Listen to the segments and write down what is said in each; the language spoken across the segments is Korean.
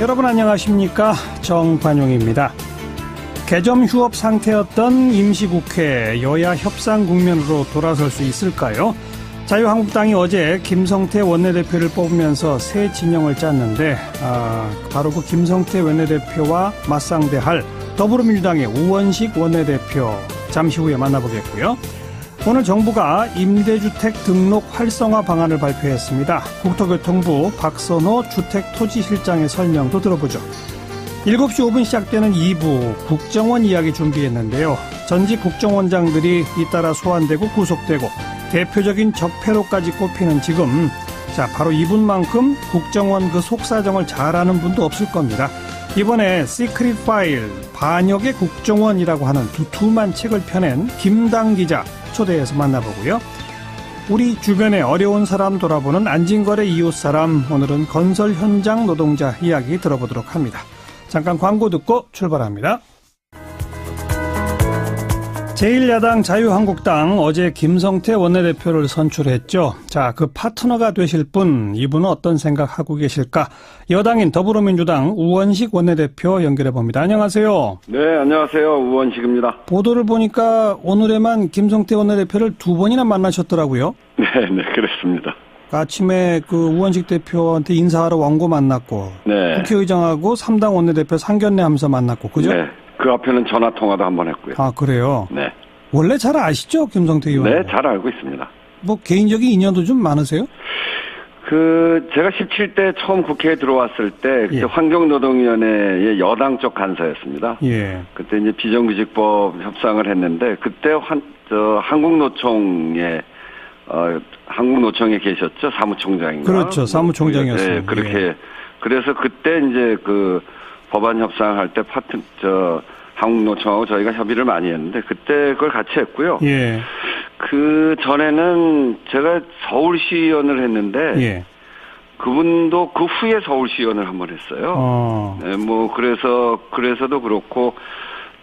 여러분 안녕하십니까? 정관용입니다. 개점 휴업 상태였던 임시국회 여야 협상 국면으로 돌아설 수 있을까요? 자유한국당이 어제 김성태 원내대표를 뽑으면서 새 진영을 짰는데 바로 그 김성태 원내대표와 맞상대할 더불어민주당의 우원식 원내대표 잠시 후에 만나보겠고요. 오늘 정부가 임대주택 등록 활성화 방안을 발표했습니다. 국토교통부 박선호 주택토지실장의 설명도 들어보죠. 7시 5분 시작되는 2부 국정원 이야기 준비했는데요. 전직 국정원장들이 잇따라 소환되고 구속되고 대표적인 적폐로까지 꼽히는 지금 바로 이분만큼 국정원 그 속사정을 잘 아는 분도 없을 겁니다. 이번에 시크릿 파일 반역의 국정원이라고 하는 두툼한 책을 펴낸 김당 기자 초대해서 만나보고요. 우리 주변에 어려운 사람 돌아보는 안진걸의 이웃사람, 오늘은 건설 현장 노동자 이야기 들어보도록 합니다. 잠깐 광고 듣고 출발합니다. 제1야당 자유한국당 어제 김성태 원내대표를 선출했죠. 그 파트너가 되실 분, 이분은 어떤 생각하고 계실까? 여당인 더불어민주당 우원식 원내대표 연결해봅니다. 안녕하세요. 네, 안녕하세요. 우원식입니다. 보도를 보니까 오늘에만 김성태 원내대표를 2번이나 만나셨더라고요. 네, 그렇습니다. 아침에 우원식 대표한테 인사하러 원고 만났고, 네. 국회의장하고 3당 원내대표 상견례 하면서 만났고, 그죠? 네. 그 앞에는 전화통화도 한번 했고요. 그래요? 네. 원래 잘 아시죠? 김성태 의원? 네, 잘 알고 있습니다. 개인적인 인연도 좀 많으세요? 제가 17대 처음 국회에 들어왔을 때, 그때 환경노동위원회의 여당 쪽 간사였습니다. 예. 그때 이제 비정규직법 협상을 했는데, 그때 한국노총에 계셨죠? 사무총장인가? 그렇죠. 사무총장이었어요. 네, 그렇게. 그래서 그때 이제 법안 협상할 때 한국노총하고 저희가 협의를 많이 했는데 그때 그걸 같이 했고요. 예. 그 전에는 제가 서울시의원을 했는데 예. 그분도 그 후에 서울시의원을 한번 했어요. 네, 그래서도 그렇고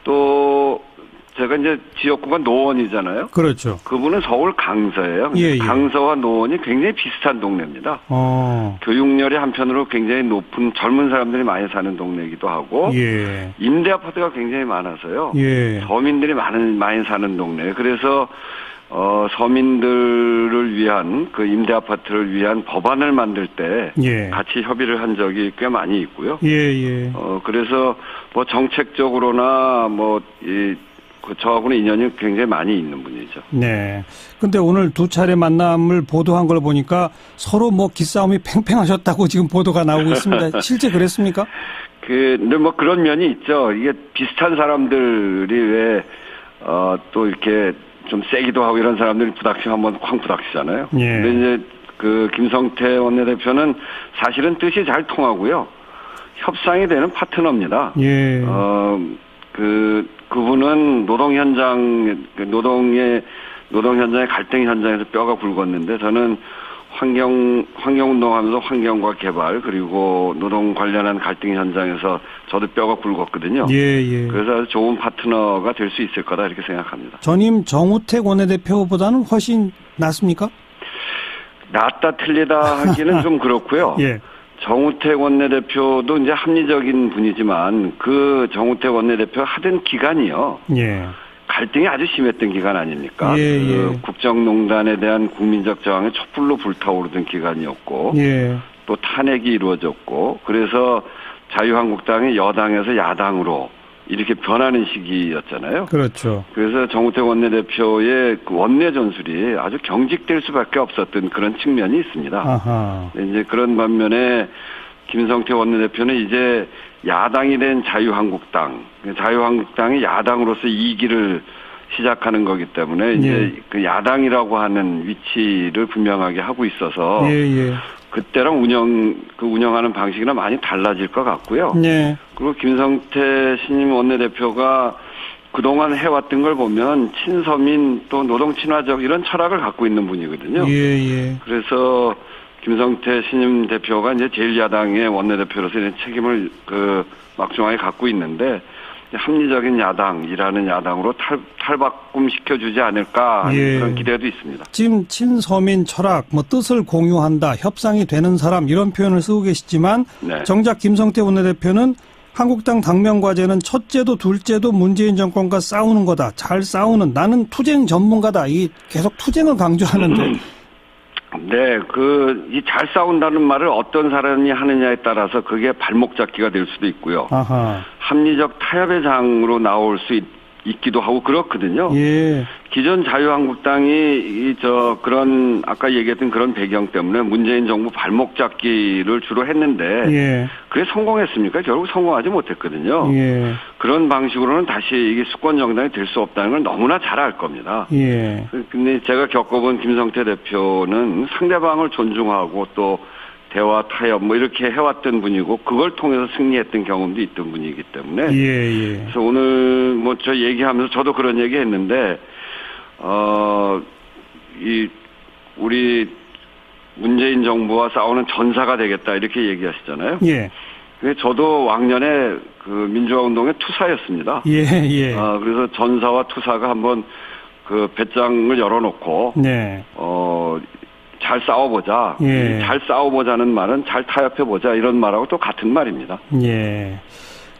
또 제가 이제 지역구가 노원이잖아요. 그렇죠. 그분은 서울 강서예요. 예. 강서와 노원이 굉장히 비슷한 동네입니다. 교육열이 한편으로 굉장히 높은 젊은 사람들이 많이 사는 동네이기도 하고, 예. 임대 아파트가 굉장히 많아서요. 예. 서민들이 많이 사는 동네. 그래서 서민들을 위한 임대 아파트를 위한 법안을 만들 때 같이 협의를 한 적이 꽤 많이 있고요. 예. 그래서 정책적으로나 저하고는 인연이 굉장히 많이 있는 분이죠. 네. 근데 오늘 두 차례 만남을 보도한 걸 보니까 서로 기싸움이 팽팽하셨다고 지금 보도가 나오고 있습니다. 실제 그랬습니까? 근데 그런 면이 있죠. 이게 비슷한 사람들이 왜, 또 이렇게 좀 세기도 하고 이런 사람들이 한번 쾅 부닥치잖아요. 예. 근데 이제 김성태 원내대표는 사실은 뜻이 잘 통하고요. 협상이 되는 파트너입니다. 예. 그분은 노동 현장의 갈등 현장에서 뼈가 굵었는데 저는 환경운동하면서 환경과 개발 그리고 노동 관련한 갈등 현장에서 저도 뼈가 굵었거든요. 예. 그래서 아주 좋은 파트너가 될 수 있을 거다 이렇게 생각합니다. 전임 정우택 원내대표보다는 훨씬 낫습니까? 낫다 틀리다 하기는 좀 그렇고요. 예. 정우택 원내대표도 이제 합리적인 분이지만 정우택 원내대표 하던 기간이요. 예. 갈등이 아주 심했던 기간 아닙니까? 예. 국정농단에 대한 국민적 저항이 촛불로 불타오르던 기간이었고, 예. 또 탄핵이 이루어졌고, 그래서 자유한국당이 여당에서 야당으로 이렇게 변하는 시기였잖아요. 그렇죠. 그래서 정우택 원내대표의 원내 전술이 아주 경직될 수밖에 없었던 그런 측면이 있습니다. 아하. 이제 그런 반면에 김성태 원내대표는 이제 야당이 된 자유한국당이 야당으로서 2기를 시작하는 거기 때문에 이제 야당이라고 하는 위치를 분명하게 하고 있어서 그때랑 운영하는 방식이나 많이 달라질 것 같고요. 네. 그리고 김성태 신임 원내대표가 그동안 해왔던 걸 보면 친서민 또 노동 친화적 이런 철학을 갖고 있는 분이거든요. 그래서 김성태 신임 대표가 이제 제1야당의 원내대표로서 이런 책임을 막중하게 갖고 있는데 합리적인 야당이라는 야당으로 탈바꿈시켜주지 않을까 하는 그런 기대도 있습니다. 지금 친서민 철학, 뜻을 공유한다, 협상이 되는 사람 이런 표현을 쓰고 계시지만 정작 김성태 원내대표는 한국당 당면 과제는 첫째도 둘째도 문재인 정권과 싸우는 거다. 잘 싸우는 나는 투쟁 전문가다. 이 계속 투쟁을 강조하는데. 네, 이 잘 싸운다는 말을 어떤 사람이 하느냐에 따라서 그게 발목 잡기가 될 수도 있고요. 아하. 합리적 타협의 장으로 나올 수 있기도 하고 그렇거든요. 예. 기존 자유한국당이 그런 아까 얘기했던 그런 배경 때문에 문재인 정부 발목 잡기를 주로 했는데 그게 성공했습니까? 결국 성공하지 못했거든요. 그런 방식으로는 다시 이게 수권 정당이 될 수 없다는 걸 너무나 잘 알 겁니다. 근데 제가 겪어본 김성태 대표는 상대방을 존중하고 또 대화 타협 이렇게 해왔던 분이고 그걸 통해서 승리했던 경험도 있던 분이기 때문에 그래서 오늘 저 얘기하면서 저도 그런 얘기 했는데 우리 문재인 정부와 싸우는 전사가 되겠다 이렇게 얘기하시잖아요. 저도 왕년에 민주화 운동의 투사였습니다. 그래서 전사와 투사가 한번 배짱을 열어놓고 잘 싸워보자. 잘 싸워보자는 말은 잘 타협해보자 이런 말하고 또 같은 말입니다.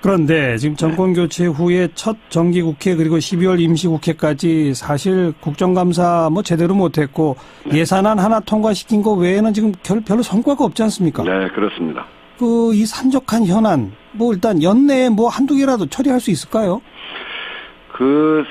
그런데 지금 정권교체 후에 첫 정기국회 그리고 12월 임시국회까지 사실 국정감사 제대로 못했고 예산안 하나 통과시킨 거 외에는 지금 별로 성과가 없지 않습니까? 네, 그렇습니다. 이 산적한 현안 일단 연내에 한두 개라도 처리할 수 있을까요?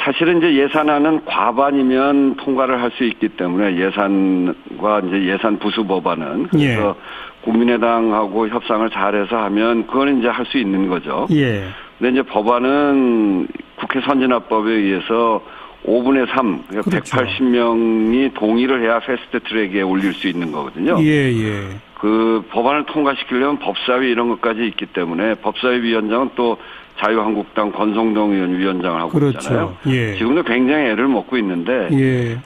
사실은 이제 예산안은 과반이면 통과를 할 수 있기 때문에 예산과 이제 예산 부수 법안은 그래서 국민의당하고 협상을 잘해서 하면 그거는 이제 할 수 있는 거죠. 근데 이제 법안은 국회 선진화법에 의해서 5분의 3, 그러니까 그렇죠. 180명이 동의를 해야 패스트 트랙에 올릴 수 있는 거거든요. 법안을 통과시키려면 법사위 이런 것까지 있기 때문에 법사위 위원장은 또 자유한국당 권성동 의원 위원장을 하고 있잖아요. 지금도 굉장히 애를 먹고 있는데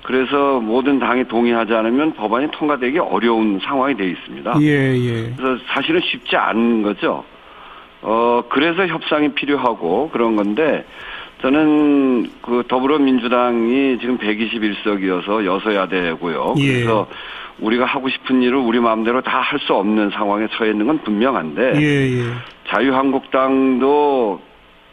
그래서 모든 당이 동의하지 않으면 법안이 통과되기 어려운 상황이 되어 있습니다. 그래서 사실은 쉽지 않은 거죠. 그래서 협상이 필요하고 그런 건데 저는 더불어민주당이 지금 121석이어서 여서야대고요. 그래서 우리가 하고 싶은 일을 우리 마음대로 다 할 수 없는 상황에 처해 있는 건 분명한데 자유한국당도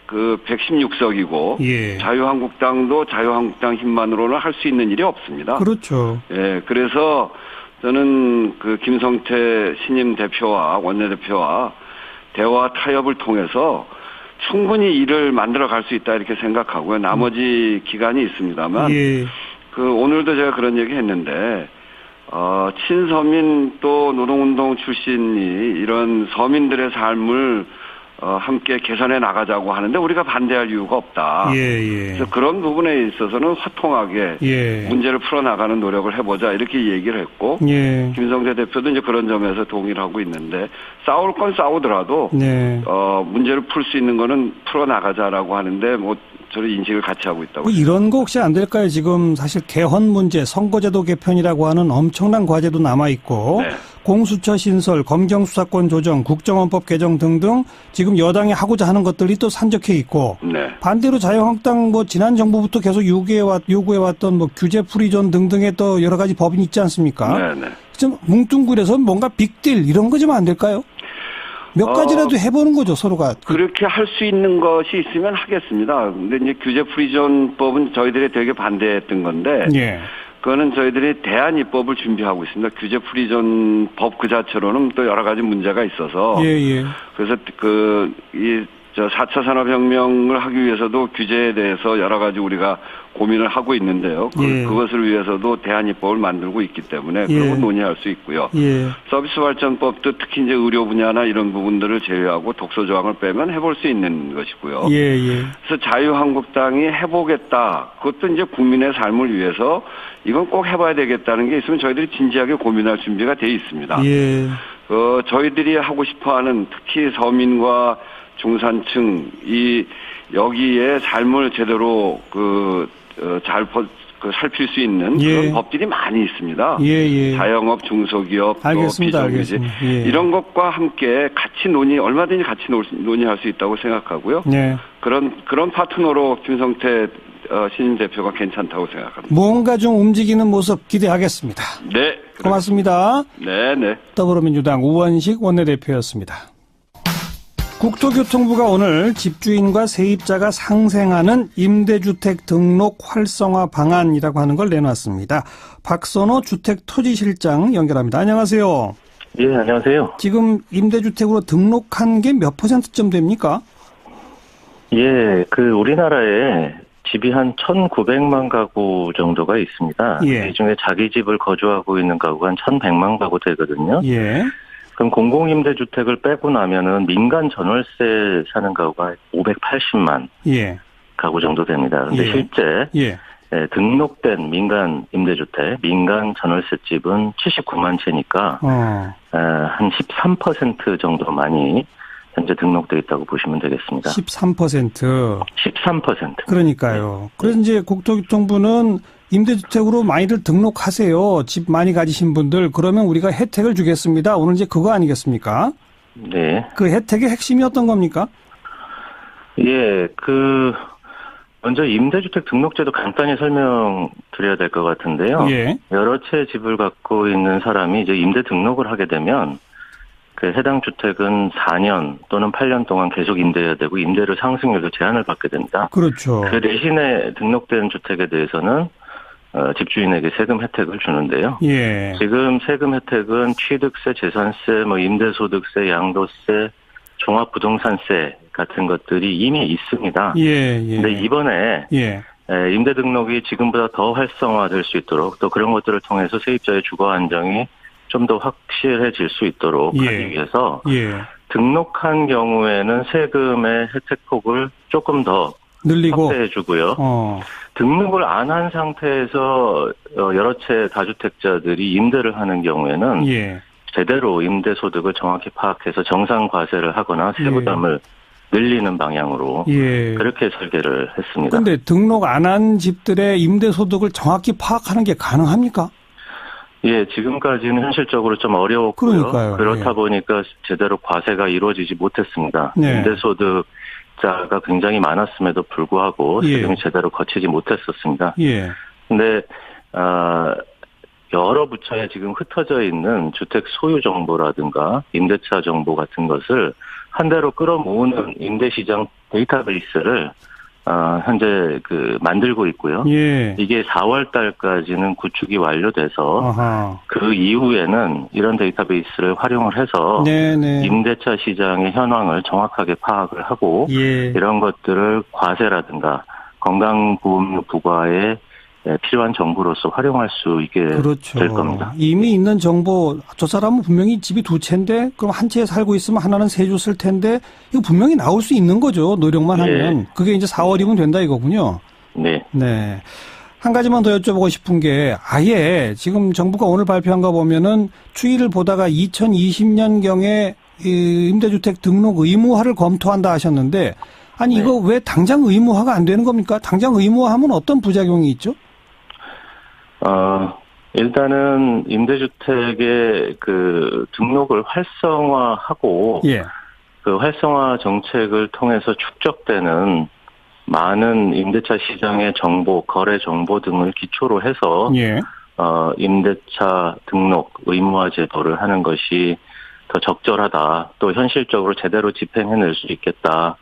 116석이고 자유한국당도 자유한국당 힘만으로는 할 수 있는 일이 없습니다. 그렇죠. 그래서 저는 김성태 신임 대표와 원내대표와 대화 타협을 통해서 충분히 일을 만들어 갈 수 있다 이렇게 생각하고요. 나머지 기간이 있습니다만 오늘도 제가 그런 얘기 했는데 친서민 또 노동운동 출신이 이런 서민들의 삶을 함께 개선해 나가자고 하는데 우리가 반대할 이유가 없다. 그래서 그런 부분에 있어서는 화통하게 문제를 풀어나가는 노력을 해보자 이렇게 얘기를 했고 김성태 대표도 이제 그런 점에서 동의를 하고 있는데 싸울 건 싸우더라도 문제를 풀 수 있는 거는 풀어나가자라고 하는데 저는 인식을 같이 하고 있다고. 이런 거 혹시 안 될까요? 지금 사실 개헌 문제, 선거제도 개편이라고 하는 엄청난 과제도 남아있고 공수처 신설, 검경수사권 조정, 국정원법 개정 등등 지금 여당이 하고자 하는 것들이 또 산적해 있고 반대로 자유한국당 지난 정부부터 계속 요구해왔던 규제 프리존 등등의 또 여러 가지 법이 있지 않습니까? 좀 뭉뚱그려서 뭔가 빅딜 이런 거 좀 안 될까요? 몇 가지라도 해보는 거죠, 서로가. 그렇게 할 수 있는 것이 있으면 하겠습니다. 근데 이제 규제 프리존법은 저희들이 되게 반대했던 건데, 그거는 저희들이 대안 입법을 준비하고 있습니다. 규제 프리존법 그 자체로는 또 여러 가지 문제가 있어서, 그래서 4차 산업혁명을 하기 위해서도 규제에 대해서 여러 가지 우리가 고민을 하고 있는데요. 그것을 위해서도 대안입법을 만들고 있기 때문에 그런 건 논의할 수 있고요. 서비스 발전법도 특히 이제 의료 분야나 이런 부분들을 제외하고 독소 조항을 빼면 해볼 수 있는 것이고요. 그래서 자유한국당이 해보겠다. 그것도 이제 국민의 삶을 위해서 이건 꼭 해봐야 되겠다는 게 있으면 저희들이 진지하게 고민할 준비가 돼 있습니다. 저희들이 하고 싶어하는 특히 서민과 중산층 여기에 삶을 제대로 잘 살필 수 있는 그런 법들이 많이 있습니다. 자영업, 중소기업, 알겠습니다. 비정규직 이런 것과 함께 얼마든지 같이 논의할 수 있다고 생각하고요. 그런 파트너로 김성태 신임 대표가 괜찮다고 생각합니다. 뭔가 좀 움직이는 모습 기대하겠습니다. 네. 고맙습니다. 네. 더불어민주당 우원식 원내대표였습니다. 국토교통부가 오늘 집주인과 세입자가 상생하는 임대주택 등록 활성화 방안이라고 하는 걸 내놨습니다. 박선호 주택토지실장 연결합니다. 안녕하세요. 예, 안녕하세요. 지금 임대주택으로 등록한 게 몇 %쯤 됩니까? 예, 우리나라에 집이 한 1,900만 가구 정도가 있습니다. 이 중에 자기 집을 거주하고 있는 가구가 한 1,100만 가구 되거든요. 그럼 공공임대주택을 빼고 나면은 민간 전월세 사는 가구가 580만 가구 정도 됩니다. 그런데 실제 등록된 민간 임대주택, 민간 전월세집은 79만 채니까 한 13% 정도 많이 현재 등록되어 있다고 보시면 되겠습니다. 13%. 13%. 그러니까요. 그래서 이제 국토교통부는 임대주택으로 많이들 등록하세요. 집 많이 가지신 분들. 그러면 우리가 혜택을 주겠습니다. 오늘 이제 그거 아니겠습니까? 네. 그 혜택의 핵심이 어떤 겁니까? 예, 먼저 임대주택 등록제도 간단히 설명드려야 될 것 같은데요. 여러 채 집을 갖고 있는 사람이 이제 임대 등록을 하게 되면 해당 주택은 4년 또는 8년 동안 계속 임대해야 되고 임대료 상승률도 제한을 받게 됩니다. 그렇죠. 그 대신에 등록된 주택에 대해서는 집주인에게 세금 혜택을 주는데요. 지금 세금 혜택은 취득세, 재산세, 임대소득세, 양도세, 종합부동산세 같은 것들이 이미 있습니다. 근데 이번에 임대 등록이 지금보다 더 활성화될 수 있도록 또 그런 것들을 통해서 세입자의 주거 안정이 좀 더 확실해질 수 있도록 하기 위해서 등록한 경우에는 세금의 혜택폭을 조금 더 늘리고 확대해주고요. 등록을 안 한 상태에서 여러 채 다주택자들이 임대를 하는 경우에는 제대로 임대소득을 정확히 파악해서 정상과세를 하거나 세부담을 늘리는 방향으로 그렇게 설계를 했습니다. 그런데 등록 안 한 집들의 임대소득을 정확히 파악하는 게 가능합니까? 예, 지금까지는 현실적으로 좀 어려웠고요. 그러니까요. 그렇다 보니까 제대로 과세가 이루어지지 못했습니다. 임대소득자가 굉장히 많았음에도 불구하고 세금이 제대로 거치지 못했었습니다. 근데 여러 부처에 지금 흩어져 있는 주택 소유 정보라든가 임대차 정보 같은 것을 한 대로 끌어모으는 임대시장 데이터베이스를 현재 만들고 있고요. 이게 4월 달까지는 구축이 완료돼서 그 이후에는 이런 데이터베이스를 활용을 해서 임대차 시장의 현황을 정확하게 파악을 하고 이런 것들을 과세라든가 건강보험료 부과에 필요한 정보로서 활용할 수 있게 될 겁니다. 이미 있는 정보, 저 사람은 분명히 집이 2채인데 그럼 한 채에 살고 있으면 하나는 세조 쓸 텐데 이거 분명히 나올 수 있는 거죠. 노력만 하면. 그게 이제 4월이면 된다 이거군요. 네. 한 가지만 더 여쭤보고 싶은 게 아예 지금 정부가 오늘 발표한 거 보면은 추이를 보다가 2020년경에 임대주택 등록 의무화를 검토한다 하셨는데 아니 이거 왜 당장 의무화가 안 되는 겁니까? 당장 의무화하면 어떤 부작용이 있죠? 일단은 임대주택의 등록을 활성화하고 그 활성화 정책을 통해서 축적되는 많은 임대차 시장의 정보, 거래 정보 등을 기초로 해서 임대차 등록 의무화 제도를 하는 것이 더 적절하다. 또 현실적으로 제대로 집행해낼 수 있겠다.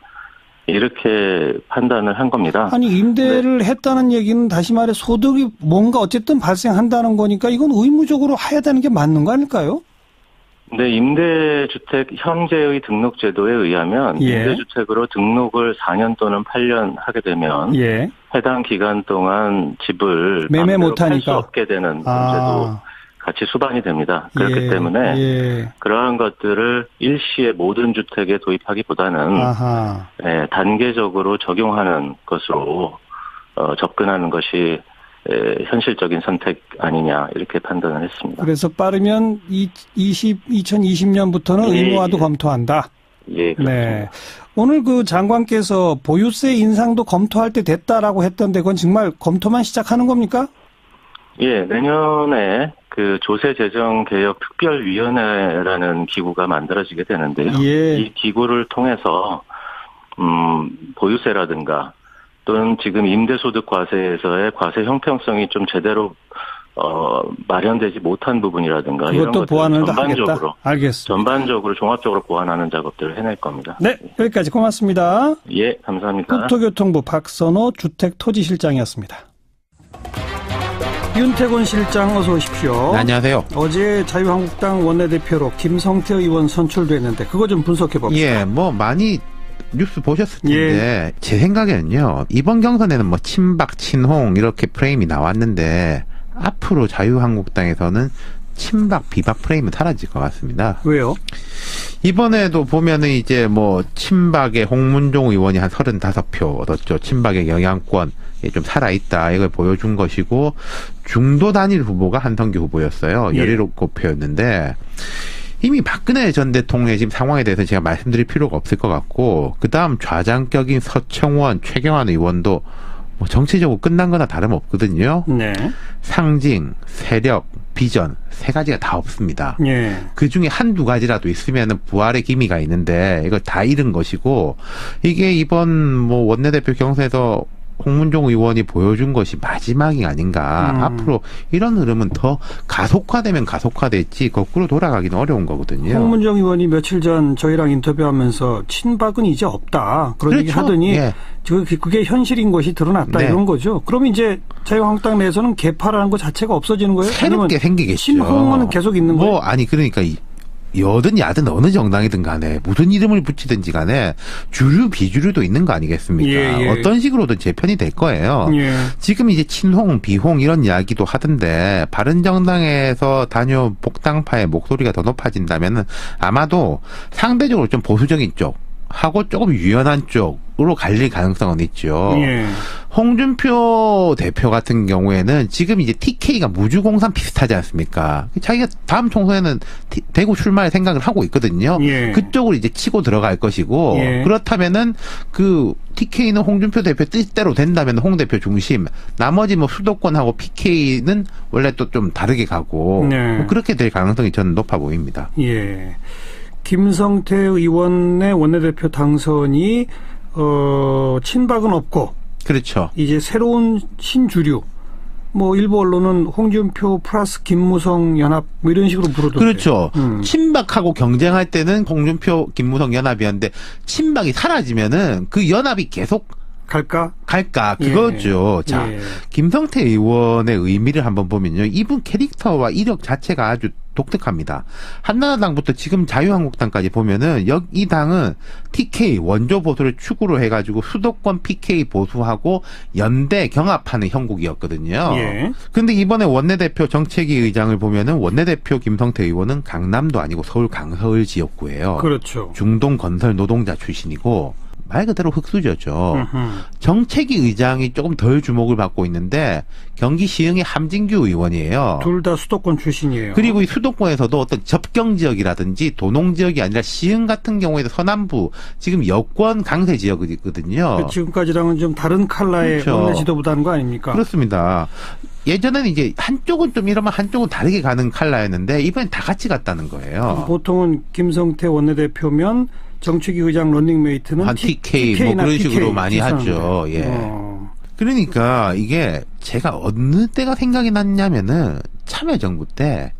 이렇게 판단을 한 겁니다. 아니 임대를 했다는 얘기는 다시 말해 소득이 뭔가 어쨌든 발생한다는 거니까 이건 의무적으로 해야 되는 게 맞는 거 아닐까요? 네, 임대주택 형제의 등록제도에 의하면 임대주택으로 등록을 4년 또는 8년 하게 되면 해당 기간 동안 집을 매매 못하니까 팔 수 없게 되는 문제도 같이 수반이 됩니다. 그렇기 때문에 그러한 것들을 일시에 모든 주택에 도입하기보다는 단계적으로 적용하는 것으로 접근하는 것이 현실적인 선택 아니냐 이렇게 판단을 했습니다. 그래서 빠르면 2020년부터는 의무화도 검토한다. 예, 그렇습니다. 네. 오늘 그 장관께서 보유세 인상도 검토할 때 됐다라고 했던데 그건 정말 검토만 시작하는 겁니까? 예, 내년에 그 조세재정개혁특별위원회라는 기구가 만들어지게 되는데요. 예. 이 기구를 통해서 보유세라든가 또는 지금 임대소득 과세에서의 과세 형평성이 좀 제대로 마련되지 못한 부분이라든가 이런 것들 전반적으로 알겠습니다. 전반적으로 종합적으로 보완하는 작업들을 해낼 겁니다. 네, 여기까지 고맙습니다. 예, 감사합니다. 국토교통부 박선호 주택토지실장이었습니다. 윤태곤 실장 어서 오십시오. 네, 안녕하세요. 어제 자유한국당 원내대표로 김성태 의원 선출됐는데 그거 좀 분석해 봅시다. 예, 뭐 많이 뉴스 보셨을 텐데 제 생각에는요. 이번 경선에는 뭐 친박, 친홍 이렇게 프레임이 나왔는데 앞으로 자유한국당에서는 친박, 비박 프레임은 사라질 것 같습니다. 왜요? 이번에도 보면은 이제 뭐 친박의 홍문종 의원이 한 35표 얻었죠. 친박의 영향권 좀 살아있다 이걸 보여준 것이고 중도 단일 후보가 한성규 후보였어요. 17표였는데 이미 박근혜 전 대통령의 지금 상황에 대해서 제가 말씀드릴 필요가 없을 것 같고 그 다음 좌장격인 서청원, 최경환 의원도 뭐 정치적으로 끝난 거나 다름없거든요. 네. 상징, 세력, 비전 세 가지가 다 없습니다. 네. 그중에 한두 가지라도 있으면 부활의 기미가 있는데 이걸 다 잃은 것이고 이게 이번 뭐 원내대표 경선에서 홍문종 의원이 보여준 것이 마지막이 아닌가. 앞으로 이런 흐름은 더 가속화되면 가속화됐지 거꾸로 돌아가기는 어려운 거거든요. 홍문종 의원이 며칠 전 저희랑 인터뷰하면서 친박은 이제 없다. 그런 그렇죠. 얘기 하더니 예. 그게 현실인 것이 드러났다. 네. 이런 거죠. 그러면 이제 자유한국당 내에서는 개파라는 것 자체가 없어지는 거예요? 새롭게 생기겠죠. 친홍은 계속 있는 거예요? 아니 그러니까 여든 야든 어느 정당이든 간에 무슨 이름을 붙이든지 간에 주류 비주류도 있는 거 아니겠습니까? 예. 어떤 식으로든 재편이 될 거예요. 예. 지금 이제 친홍, 비홍 이런 이야기도 하던데 바른정당에서 단yo 복당파의 목소리가 더 높아진다면 아마도 상대적으로 좀 보수적인 쪽 하고 조금 유연한 쪽으로 갈릴 가능성은 있죠. 예. 홍준표 대표 같은 경우에는 지금 이제 TK가 무주공산 비슷하지 않습니까? 자기가 다음 총선에는 대구 출마할 생각을 하고 있거든요. 예. 그쪽으로 이제 치고 들어갈 것이고 예. 그렇다면은 그 TK는 홍준표 대표 뜻대로 된다면 홍 대표 중심, 나머지 뭐 수도권하고 PK는 원래 또 좀 다르게 가고 네. 뭐 그렇게 될 가능성이 저는 높아 보입니다. 예. 김성태 의원의 원내대표 당선이 친박은 없고 그렇죠. 이제 새로운 신주류 뭐 일부 언론은 홍준표 플러스 김무성 연합 뭐 이런 식으로 부르던데. 그렇죠. 친박하고 경쟁할 때는 홍준표 김무성 연합이었는데 친박이 사라지면은 그 연합이 계속 갈까? 그거죠. 예. 자, 예. 김성태 의원의 의미를 한번 보면요. 이분 캐릭터와 이력 자체가 아주 독특합니다. 한나라당부터 지금 자유한국당까지 보면은 이 당은 TK 원조 보수를 축으로 해가지고 수도권 PK 보수하고 연대 경합하는 형국이었거든요. 예. 근데 이번에 원내대표 정책위 의장을 보면은 원내대표 김성태 의원은 강남도 아니고 서울 강서을 지역구예요. 그렇죠. 중동 건설 노동자 출신이고 말 그대로 흑수저죠. 정책위 의장이 조금 덜 주목을 받고 있는데 경기 시흥의 함진규 의원이에요. 둘 다 수도권 출신이에요. 그리고 이 수도권에서도 어떤 접경 지역이라든지 도농 지역이 아니라 시흥 같은 경우에도 서남부 지금 여권 강세 지역이거든요. 지금까지랑은 좀 다른 컬러의 그렇죠. 원내 지도부다는 거 아닙니까? 그렇습니다. 예전에는 이제 한쪽은 좀 이러면 한쪽은 다르게 가는 컬러였는데 이번엔 다 같이 갔다는 거예요. 보통은 김성태 원내대표면 정책위 의장 런닝메이트는 한 TK 뭐 그런 식으로 많이 하죠. 예. 그러니까 이게 제가 어느 때가 생각이 났냐면은 참여정부 때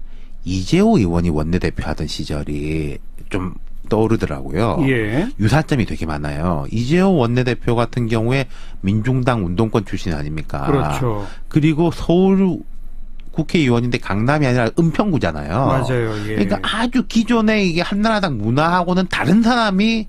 이재호 의원이 원내대표 하던 시절이 좀 떠오르더라고요. 예. 유사점이 되게 많아요. 이재호 원내대표 같은 경우에 민중당 운동권 출신 아닙니까? 그렇죠. 그리고 서울 국회의원인데 강남이 아니라 은평구잖아요. 맞아요. 예. 그러니까 아주 기존의 이게 한나라당 문화하고는 다른 사람이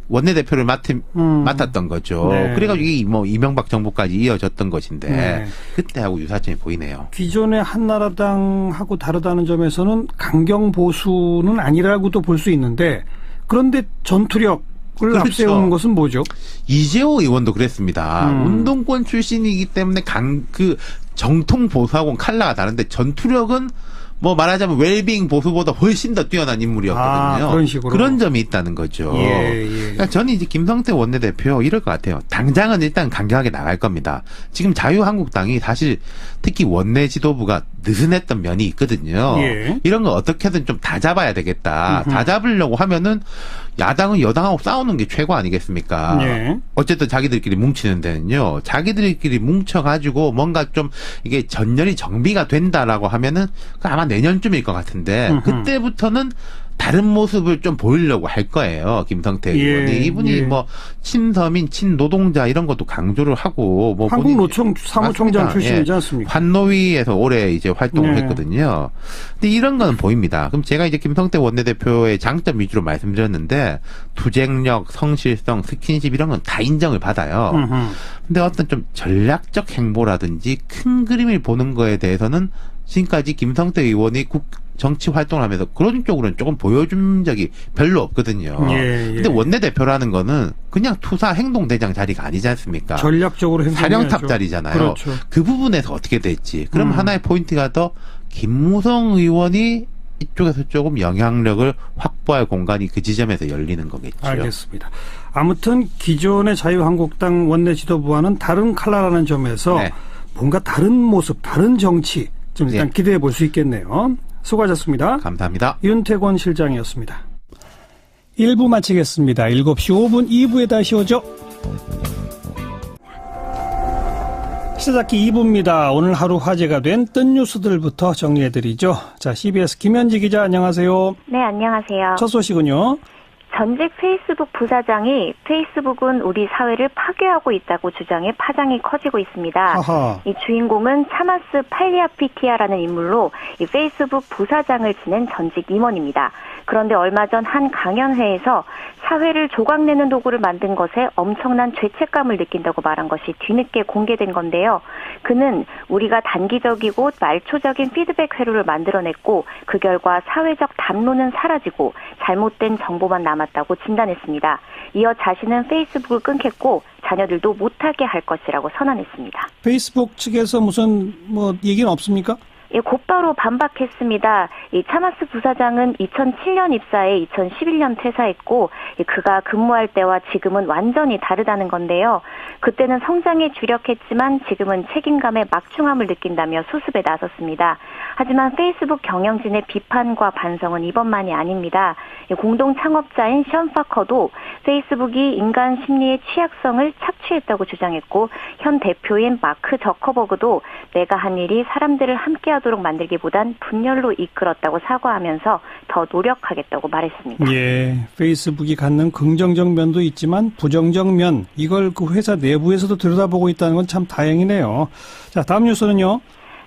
원내대표를 맡았던 거죠. 네. 그래가지고 이게 뭐 이명박 정부까지 이어졌던 것인데 네. 그때하고 유사점이 보이네요. 기존의 한나라당하고 다르다는 점에서는 강경 보수는 아니라고도 볼 수 있는데 그런데 전투력을 그렇죠. 앞세우는 것은 뭐죠? 이재호 의원도 그랬습니다. 운동권 출신이기 때문에 정통 보수하고는 컬러가 다른데 전투력은 뭐 말하자면 웰빙 보수보다 훨씬 더 뛰어난 인물이었거든요. 그런 식으로. 그런 점이 있다는 거죠. 그러니까 저는 이제 김성태 원내대표 이럴 것 같아요. 당장은 일단 강경하게 나갈 겁니다. 지금 자유한국당이 사실 특히 원내 지도부가 느슨했던 면이 있거든요. 이런 거 어떻게든 좀 다 잡아야 되겠다. 다 잡으려고 하면은 야당은 여당하고 싸우는 게 최고 아니겠습니까? 어쨌든 자기들끼리 뭉치는 데는요. 자기들끼리 뭉쳐가지고 뭔가 좀 이게 전열이 정비가 된다라고 하면은 아마 내년쯤일 것 같은데 그때부터는 다른 모습을 좀 보이려고 할 거예요. 김성태 의원이. 이분이 뭐 친서민, 친노동자 이런 것도 강조를 하고 뭐 한국노총 사무총장 출신이지 않습니까? 환노위에서 오래 이제 활동을 했거든요. 근데 이런 건 보입니다. 그럼 제가 이제 김성태 원내대표의 장점 위주로 말씀드렸는데 투쟁력, 성실성, 스킨십 이런 건 다 인정을 받아요. 근데 어떤 좀 전략적 행보라든지 큰 그림을 보는 거에 대해서는 지금까지 김성태 의원이 정치 활동을 하면서 그런 쪽으로는 조금 보여준 적이 별로 없거든요. 근데 원내대표라는 거는 그냥 투사 행동대장 자리가 아니지 않습니까? 전략적으로 사령탑 자리잖아요. 그렇죠. 그 부분에서 어떻게 될지. 그럼 하나의 포인트가 더 김무성 의원이 이쪽에서 조금 영향력을 확보할 공간이 그 지점에서 열리는 거겠죠. 알겠습니다. 아무튼 기존의 자유한국당 원내 지도부와는 다른 컬러라는 점에서 뭔가 다른 모습, 다른 정치 좀 일단 기대해 볼 수 있겠네요. 수고하셨습니다. 감사합니다. 윤태권 실장이었습니다. 1부 마치겠습니다. 7시 5분 2부에 다시 오죠. 시사잡기 2부입니다. 오늘 하루 화제가 된 뜬 뉴스들부터 정리해드리죠. 자, CBS 김현지 기자 안녕하세요. 네, 안녕하세요. 첫 소식은요. 전직 페이스북 부사장이 페이스북은 우리 사회를 파괴하고 있다고 주장해 파장이 커지고 있습니다. 이 주인공은 차마스 팔리아피티아라는 인물로 이 페이스북 부사장을 지낸 전직 임원입니다. 그런데 얼마 전 한 강연회에서 사회를 조각내는 도구를 만든 것에 엄청난 죄책감을 느낀다고 말한 것이 뒤늦게 공개된 건데요. 그는 우리가 단기적이고 말초적인 피드백 회로를 만들어냈고 그 결과 사회적 담론은 사라지고 잘못된 정보만 남았다고 진단했습니다. 이어 자신은 페이스북을 끊겠고 자녀들도 못하게 할 것이라고 선언했습니다. 페이스북 측에서 무슨 얘기는 없습니까? 예, 곧바로 반박했습니다. 이 차마스 부사장은 2007년 입사해 2011년 퇴사했고 그가 근무할 때와 지금은 완전히 다르다는 건데요. 그때는 성장에 주력했지만 지금은 책임감에 막중함을 느낀다며 수습에 나섰습니다. 하지만 페이스북 경영진의 비판과 반성은 이번만이 아닙니다. 공동 창업자인 션 파커도 페이스북이 인간 심리의 취약성을 착취했다고 주장했고 현 대표인 마크 저커버그도 내가 한 일이 사람들을 함께하도록 만들기보단 분열로 이끌었다고 사과하면서 더 노력하겠다고 말했습니다. 페이스북이 갖는 긍정적 면도 있지만 부정적 면, 이걸 그 회사 내부에서도 들여다보고 있다는 건 참 다행이네요. 자, 다음 뉴스는요.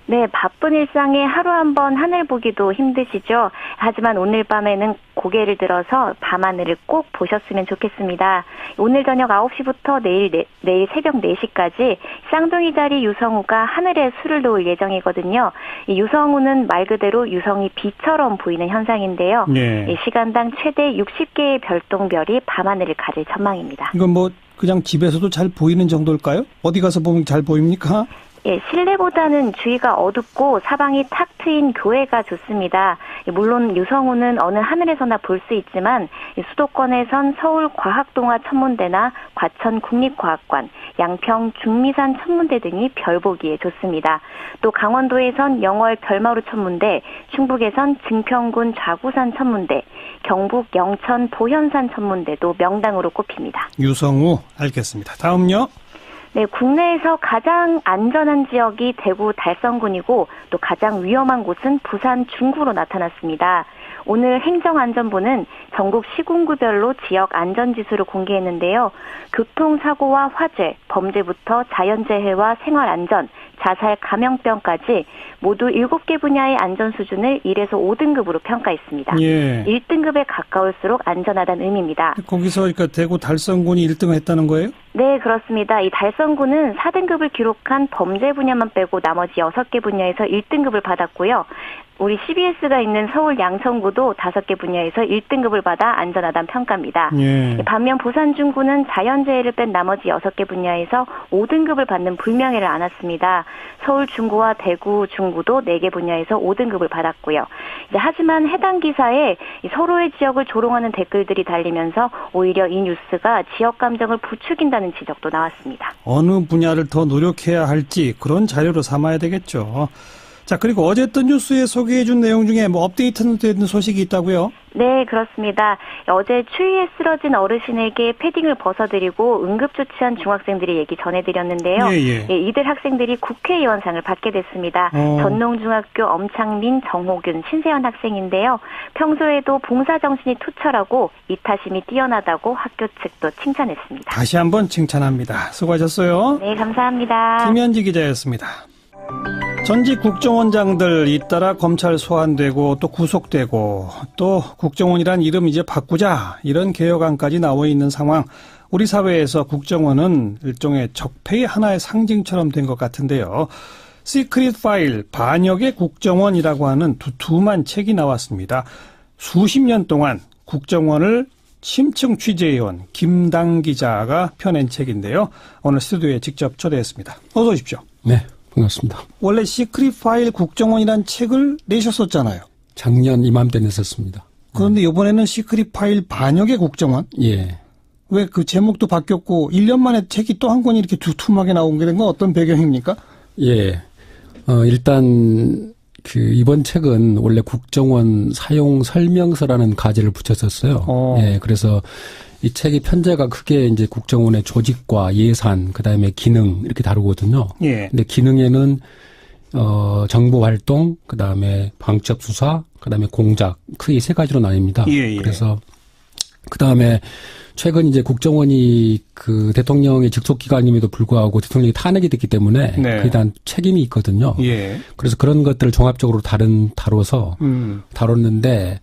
네, 바쁜 일상에 하루 한 번 하늘 보기도 힘드시죠? 하지만 오늘 밤에는 고개를 들어서 밤하늘을 꼭 보셨으면 좋겠습니다. 오늘 저녁 9시부터 내일 새벽 4시까지 쌍둥이 자리 유성우가 하늘에 술을 놓을 예정이거든요. 이 유성우는 말 그대로 유성이 비처럼 보이는 현상인데요. 이 시간당 최대 60개의 별똥별이 밤하늘을 가릴 전망입니다. 이건 그냥 집에서도 잘 보이는 정도일까요? 어디 가서 보면 잘 보입니까? 예, 실내보다는 주위가 어둡고 사방이 탁 트인 교외가 좋습니다. 물론 유성우는 어느 하늘에서나 볼 수 있지만 수도권에선 서울과학동화 천문대나 과천국립과학관, 양평 중미산 천문대 등이 별 보기에 좋습니다. 또 강원도에선 영월 별마루 천문대, 충북에선 증평군 좌구산 천문대, 경북 영천 보현산 천문대도 명당으로 꼽힙니다. 유성우, 알겠습니다. 다음요. 네, 국내에서 가장 안전한 지역이 대구 달성군이고 또 가장 위험한 곳은 부산 중구로 나타났습니다. 오늘 행정안전부는 전국 시군구별로 지역 안전지수를 공개했는데요. 교통사고와 화재, 범죄부터 자연재해와 생활안전, 자살 감염병까지 모두 7개 분야의 안전 수준을 1에서 5등급으로 평가했습니다. 1등급에 가까울수록 안전하다는 의미입니다. 거기서 그러니까 대구 달성군이 1등을 했다는 거예요? 네, 그렇습니다. 이 달성군은 4등급을 기록한 범죄 분야만 빼고 나머지 6개 분야에서 1등급을 받았고요. 우리 CBS가 있는 서울 양천구도 5개 분야에서 1등급을 받아 안전하다는 평가입니다. 예. 반면 부산중구는 자연재해를 뺀 나머지 6개 분야에서 5등급을 받는 불명예를 안았습니다. 서울중구와 대구중구도 4개 분야에서 5등급을 받았고요. 하지만 해당 기사에 서로의 지역을 조롱하는 댓글들이 달리면서 오히려 이 뉴스가 지역 감정을 부추긴다는 지적도 나왔습니다. 어느 분야를 더 노력해야 할지 그런 자료로 삼아야 되겠죠. 자, 그리고 어제 뜬 뉴스에 소개해준 내용 중에 업데이트된 소식이 있다고요? 네, 그렇습니다. 어제 추위에 쓰러진 어르신에게 패딩을 벗어드리고 응급조치한 중학생들의 얘기 전해드렸는데요. 예, 이들 학생들이 국회의원상을 받게 됐습니다. 전농중학교 엄창민, 정호균, 신세연 학생인데요. 평소에도 봉사정신이 투철하고 이타심이 뛰어나다고 학교 측도 칭찬했습니다. 다시 한번 칭찬합니다. 수고하셨어요. 네, 감사합니다. 김현지 기자였습니다. 전직 국정원장들 잇따라 검찰 소환되고 또 구속되고 또 국정원이란 이름 이제 바꾸자 이런 개혁안까지 나와 있는 상황. 우리 사회에서 국정원은 일종의 적폐의 하나의 상징처럼 된 것 같은데요. 시크릿 파일 반역의 국정원이라고 하는 두툼한 책이 나왔습니다. 수십 년 동안 국정원을 심층 취재해온 김당 기자가 펴낸 책인데요. 오늘 스튜디오에 직접 초대했습니다. 어서 오십시오. 네. 반갑습니다. 원래 시크릿 파일 국정원이라는 책을 내셨었잖아요. 작년 이맘때 냈었습니다. 그런데 이번에는 시크릿 파일 반역의 국정원? 예. 왜 그 제목도 바뀌었고 1년 만에 책이 또 한 권이 이렇게 두툼하게 나온 게 된 건 어떤 배경입니까? 예. 일단 이번 책은 원래 국정원 사용 설명서라는 가제를 붙였었어요. 예. 그래서 이 책의 편제가 크게 이제 국정원의 조직과 예산, 그다음에 기능 이렇게 다루거든요. 예. 근데 기능에는 정보 활동, 그다음에 방첩 수사, 그다음에 공작 크게 3가지로 나뉩니다. 예. 그래서 그다음에 최근 이제 국정원이 대통령의 직속 기관임에도 불구하고 대통령이 탄핵이 됐기 때문에 네. 그에 대한 책임이 있거든요. 예. 그래서 그런 것들을 종합적으로 다뤄서 다뤘는데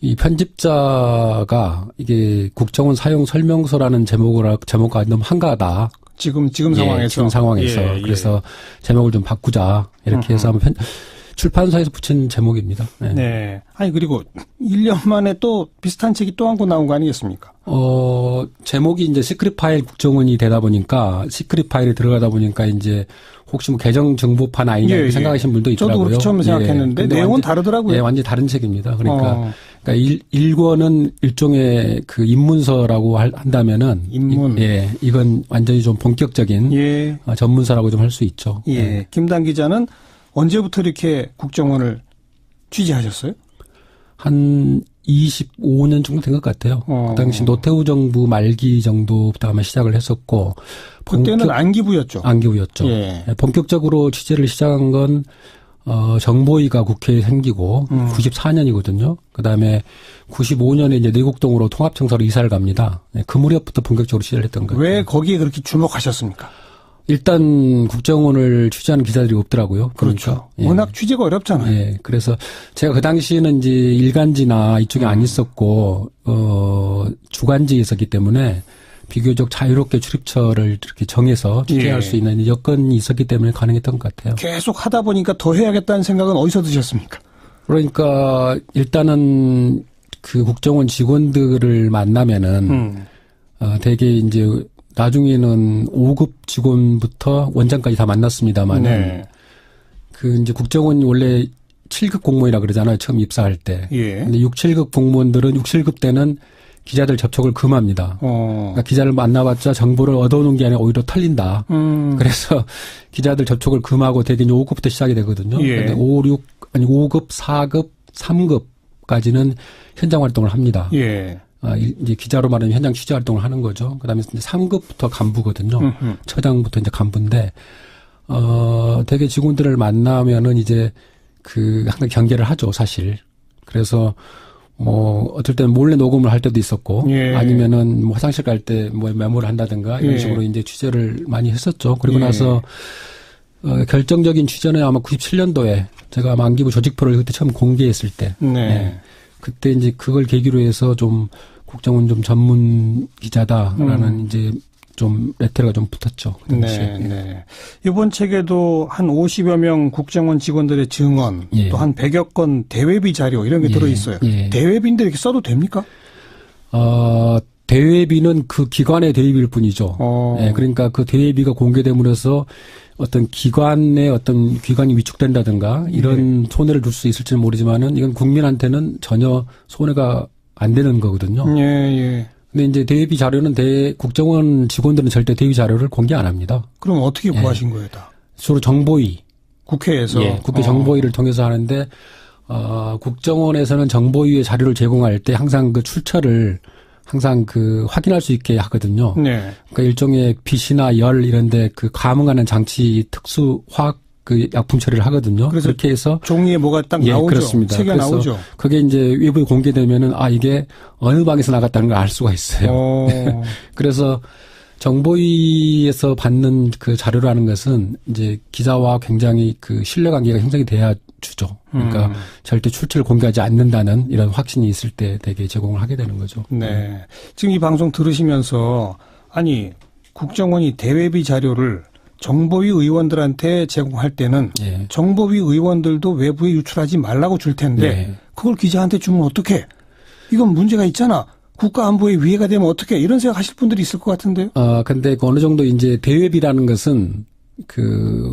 이 편집자가 이게 국정원 사용 설명서라는 제목과 너무 한가하다. 지금 상황에서. 지금 상황에서. 예. 그래서 제목을 좀 바꾸자. 이렇게 해서 한번 출판사에서 붙인 제목입니다. 네. 네. 아니, 그리고 1년 만에 또 비슷한 책이 또 한 권 나온 거 아니겠습니까? 제목이 이제 시크릿 파일 국정원이 되다 보니까 시크릿 파일에 들어가다 보니까 이제 혹시 개정 정보판 아니냐 이렇게 생각하시는 분도 있더라고요. 저도 그렇게 처음에 생각했는데 내용은 다르더라고요. 네, 완전히 다른 책입니다. 그러니까 1권은 일종의 입문서라고 한다면은 입문. 예, 이건 완전히 좀 본격적인 전문서라고 좀 할 수 있죠. 예. 네. 김당 기자는 언제부터 이렇게 국정원을 취재하셨어요? 한 25년 정도 된 것 같아요. 그 당시 노태우 정부 말기 정도부터 아마 시작을 했었고. 그때는 안기부였죠. 안기부였죠. 예. 본격적으로 취재를 시작한 건 정보위가 국회에 생기고 94년이거든요. 그다음에 95년에 이제 내곡동으로 통합청사로 이사를 갑니다. 그 무렵부터 본격적으로 취재를 했던 거예요. 왜 거기에 그렇게 주목하셨습니까? 일단 국정원을 취재하는 기자들이 없더라고요. 그렇죠. 예. 워낙 취재가 어렵잖아요. 예. 그래서 제가 그 당시에는 이제 일간지나 이쪽에 안 있었고 주간지에 있었기 때문에 비교적 자유롭게 출입처를 이렇게 정해서 취재할 수 있는 여건이 있었기 때문에 가능했던 것 같아요. 계속 하다 보니까 더 해야겠다는 생각은 어디서 드셨습니까? 그러니까 일단은 국정원 직원들을 만나면은 되게 이제 나중에는 5급 직원부터 원장까지 다 만났습니다만은 이제 국정원이 원래 7급 공무원이라 그러잖아요. 처음 입사할 때. 예. 근데 6, 7급 공무원들은 6, 7급 때는 기자들 접촉을 금합니다. 그러니까 기자를 만나봤자 정보를 얻어오는 게 아니라 오히려 털린다. 그래서 기자들 접촉을 금하고 되게 이제 5급부터 시작이 되거든요. 예. 근데 5급, 4급, 3급까지는 현장 활동을 합니다. 예. 이제 기자로 말하면 현장 취재 활동을 하는 거죠. 그다음에 이제 3급부터 간부거든요. 처장부터 이제 간부인데, 되게 직원들을 만나면은 이제 항상 경계를 하죠, 사실. 그래서 어떨 때는 몰래 녹음을 할 때도 있었고, 아니면은 화장실 갈 때 메모를 한다든가 이런 식으로 이제 취재를 많이 했었죠. 그리고 나서, 결정적인 취재는 아마 97년도에 제가 아마 안기부 조직표를 그때 처음 공개했을 때. 네. 그때 이제 그걸 계기로 해서 좀 국정원 좀 전문 기자다라는 이제 좀 레터가 좀 붙었죠. 네, 네. 이번 책에도 한 50여 명 국정원 직원들의 증언, 예. 또 한 100여 건 대외비 자료 이런 게 들어 있어요. 예. 대외비인데 이렇게 써도 됩니까? 대외비는 그 기관의 대외비일 뿐이죠. 예, 그러니까 그 대외비가 공개됨으로써 어떤 기관의 어떤 기관이 위축된다든가 이런 손해를 줄 수 있을지는 모르지만은 이건 국민한테는 전혀 손해가 안 되는 거거든요. 예, 예. 근데 이제 대외비 자료는 국정원 직원들은 절대 대외비 자료를 공개 안 합니다. 그럼 어떻게 구하신 거예요, 다? 주로 정보위. 국회에서? 예, 국회 정보위를 통해서 하는데, 국정원에서는 정보위의 자료를 제공할 때 항상 그 출처를 항상 확인할 수 있게 하거든요. 네. 그러니까 일종의 빛이나 열 이런데 감응하는 장치 특수화학 약품 처리를 하거든요. 그래서 그렇게 해서 종이에 뭐가 딱 나오죠. 그렇습니다. 책에 나오죠. 그게 이제 외부에 공개되면은 이게 어느 방에서 나갔다는 걸 알 수가 있어요. 그래서 정보위에서 받는 그 자료라는 것은 이제 기자와 굉장히 신뢰관계가 형성이 돼야 주죠. 그러니까 절대 출처를 공개하지 않는다는 이런 확신이 있을 때 되게 제공을 하게 되는 거죠. 네. 지금 이 방송 들으시면서 국정원이 대외비 자료를 정보위 의원들한테 제공할 때는 예. 정보위 의원들도 외부에 유출하지 말라고 줄 텐데 예. 그걸 기자한테 주면 어떡해? 이건 문제가 있잖아. 국가안보에 위해가 되면 어떡해? 이런 생각 하실 분들이 있을 것 같은데요. 근데 어느 정도 이제 대외비라는 것은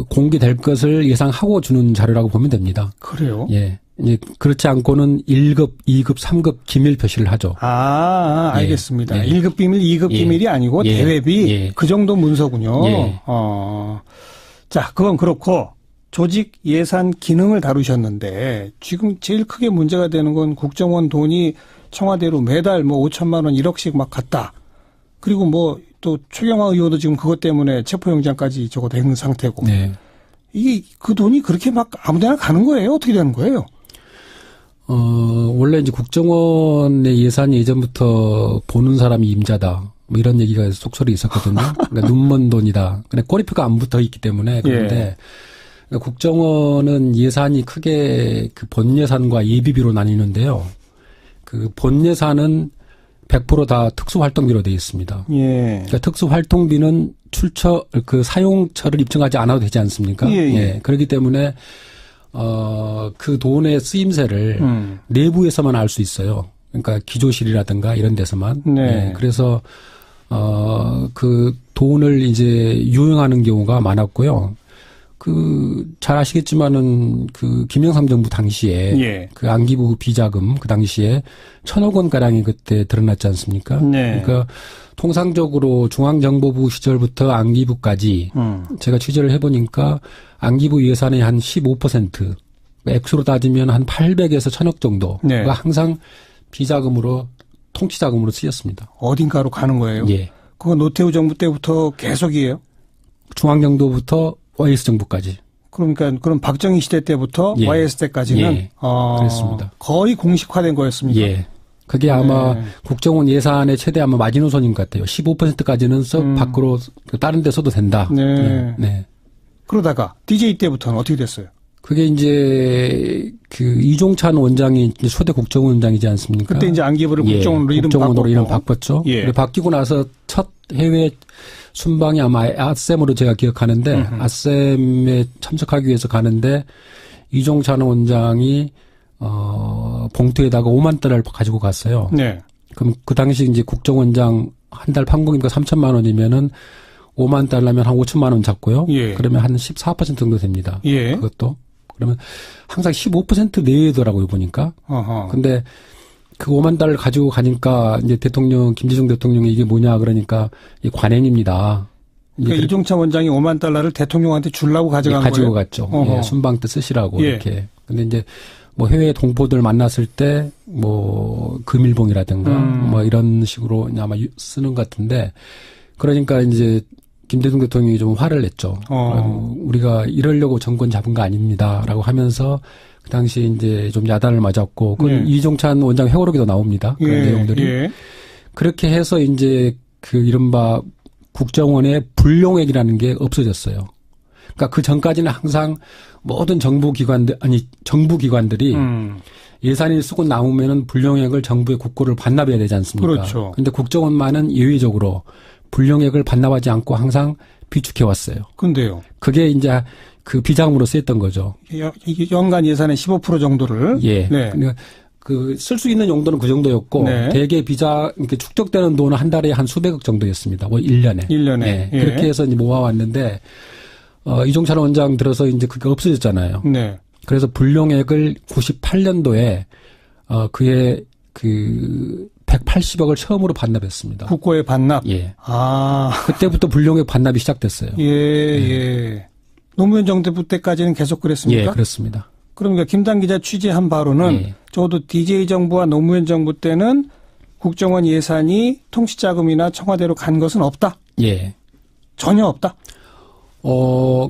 공개될 것을 예상하고 주는 자료라고 보면 됩니다. 그래요? 예. 이제 그렇지 않고는 1급, 2급, 3급 기밀 표시를 하죠. 알겠습니다. 예. 1급 비밀, 2급 비밀이 아니고 대외비 그 정도 문서군요. 자, 그건 그렇고 조직 예산 기능을 다루셨는데 지금 제일 크게 문제가 되는 건 국정원 돈이 청와대로 매달 5천만 원 1억씩 막 갔다. 그리고 또 최경화 의원도 지금 그것 때문에 체포영장까지 된 상태고. 네. 이게 그 돈이 그렇게 막 아무데나 가는 거예요? 어떻게 되는 거예요? 원래 이제 국정원의 예산이 예전부터 보는 사람이 임자다. 이런 얘기가 속설이 있었거든요. 그러니까 눈먼 돈이다. 근데 꼬리표가 안 붙어 있기 때문에 그런데 그러니까 국정원은 예산이 크게 본 예산과 예비비로 나뉘는데요. 본 예산은 100% 다 특수활동비로 되어 있습니다. 예. 그러니까 특수활동비는 사용처를 입증하지 않아도 되지 않습니까? 예. 그렇기 때문에, 그 돈의 쓰임새를 내부에서만 알 수 있어요. 그러니까 기조실이라든가 이런 데서만. 네. 예. 그래서, 그 돈을 이제 유용하는 경우가 많았고요. 잘 아시겠지만은 김영삼 정부 당시에 안기부 비자금 당시에 1,000억 원 가량이 그때 드러났지 않습니까? 네. 그러니까 통상적으로 중앙정보부 시절부터 안기부까지 제가 취재를 해보니까 안기부 예산의 한 15% 액수로 따지면 한 800에서 1,000억 정도가 항상 비자금으로 통치자금으로 쓰였습니다. 어딘가로 가는 거예요? 예. 그건 노태우 정부 때부터 계속이에요? 중앙정부부터 YS 정부까지. 그러니까 그럼 박정희 시대 때부터 YS 때까지는 그렇습니다. 거의 공식화된 거였습니까? 예. 그게 아마 국정원 예산의 최대 마지노선인 것 같아요. 15%까지는 밖으로 다른 데 써도 된다. 네. 네. 그러다가 DJ 때부터는 어떻게 됐어요? 그게 이제 이종찬 원장이 이제 초대 국정원장이지 않습니까? 그때 이제 안기부를 국정원으로 이름 바꿨죠. 근데 바뀌고 나서 첫 해외 순방이 아마 아셈으로 제가 기억하는데 아셈에 참석하기 위해서 가는데 이종찬 원장이 봉투에다가 5만 달러를 가지고 갔어요. 네. 그럼 그 당시 이제 국정원장 한 달 판공이니까 3천만 원이면은 5만 달러면 한 5천만 원 잡고요. 그러면 한 14% 정도 됩니다. 그것도. 그러면 항상 15% 내외더라고요, 보니까. 근데 그 5만 달러를 가지고 가니까 이제 김대중 대통령이 이게 뭐냐 그러니까 이 관행입니다. 그러니까 이종찬 원장이 5만 달러를 대통령한테 주려고 가져간 가지고 거예요? 갔죠. 예, 순방 때 쓰시라고 이렇게. 근데 이제 해외 동포들 만났을 때 금일봉이라든가 이런 식으로 아마 쓰는 것 같은데 그러니까 이제 김대중 대통령이 좀 화를 냈죠. 우리가 이러려고 정권 잡은 거 아닙니다라고 하면서 그 당시 이제 좀 야단을 맞았고, 이종찬 원장 회고록에도 나옵니다. 그런 내용들이. 그렇게 해서 이제 이른바 국정원의 불용액이라는 게 없어졌어요. 그러니까 그 전까지는 항상 모든 정부기관들이 예산을 쓰고 남으면은 불용액을 정부의 국고를 반납해야 되지 않습니까? 그렇죠. 근데 국정원만은 예외적으로 불용액을 반납하지 않고 항상 비축해 왔어요. 근데요. 그게 이제 그 비자금으로 쓰였던 거죠. 연간 예산의 15% 정도를. 예. 네. 그 쓸 수 있는 용도는 그 정도였고 네. 대개 비자 이렇게 축적되는 돈은 한 달에 한 수백억 정도였습니다. 뭐 1년에. 1년에. 네. 예. 그렇게 해서 이제 모아왔는데 이종찬 원장 들어서 이제 그게 없어졌잖아요. 네. 그래서 불용액을 98년도에 그의 그 180억을 처음으로 반납했습니다. 국고에 반납. 예. 그때부터 불용액 반납이 시작됐어요. 예. 노무현 정부 때까지는 계속 그랬습니까? 예, 그렇습니다. 그러니까 김단 기자 취재한 바로는 적어도 DJ 정부와 노무현 정부 때는 국정원 예산이 통치자금이나 청와대로 간 것은 없다. 예. 전혀 없다.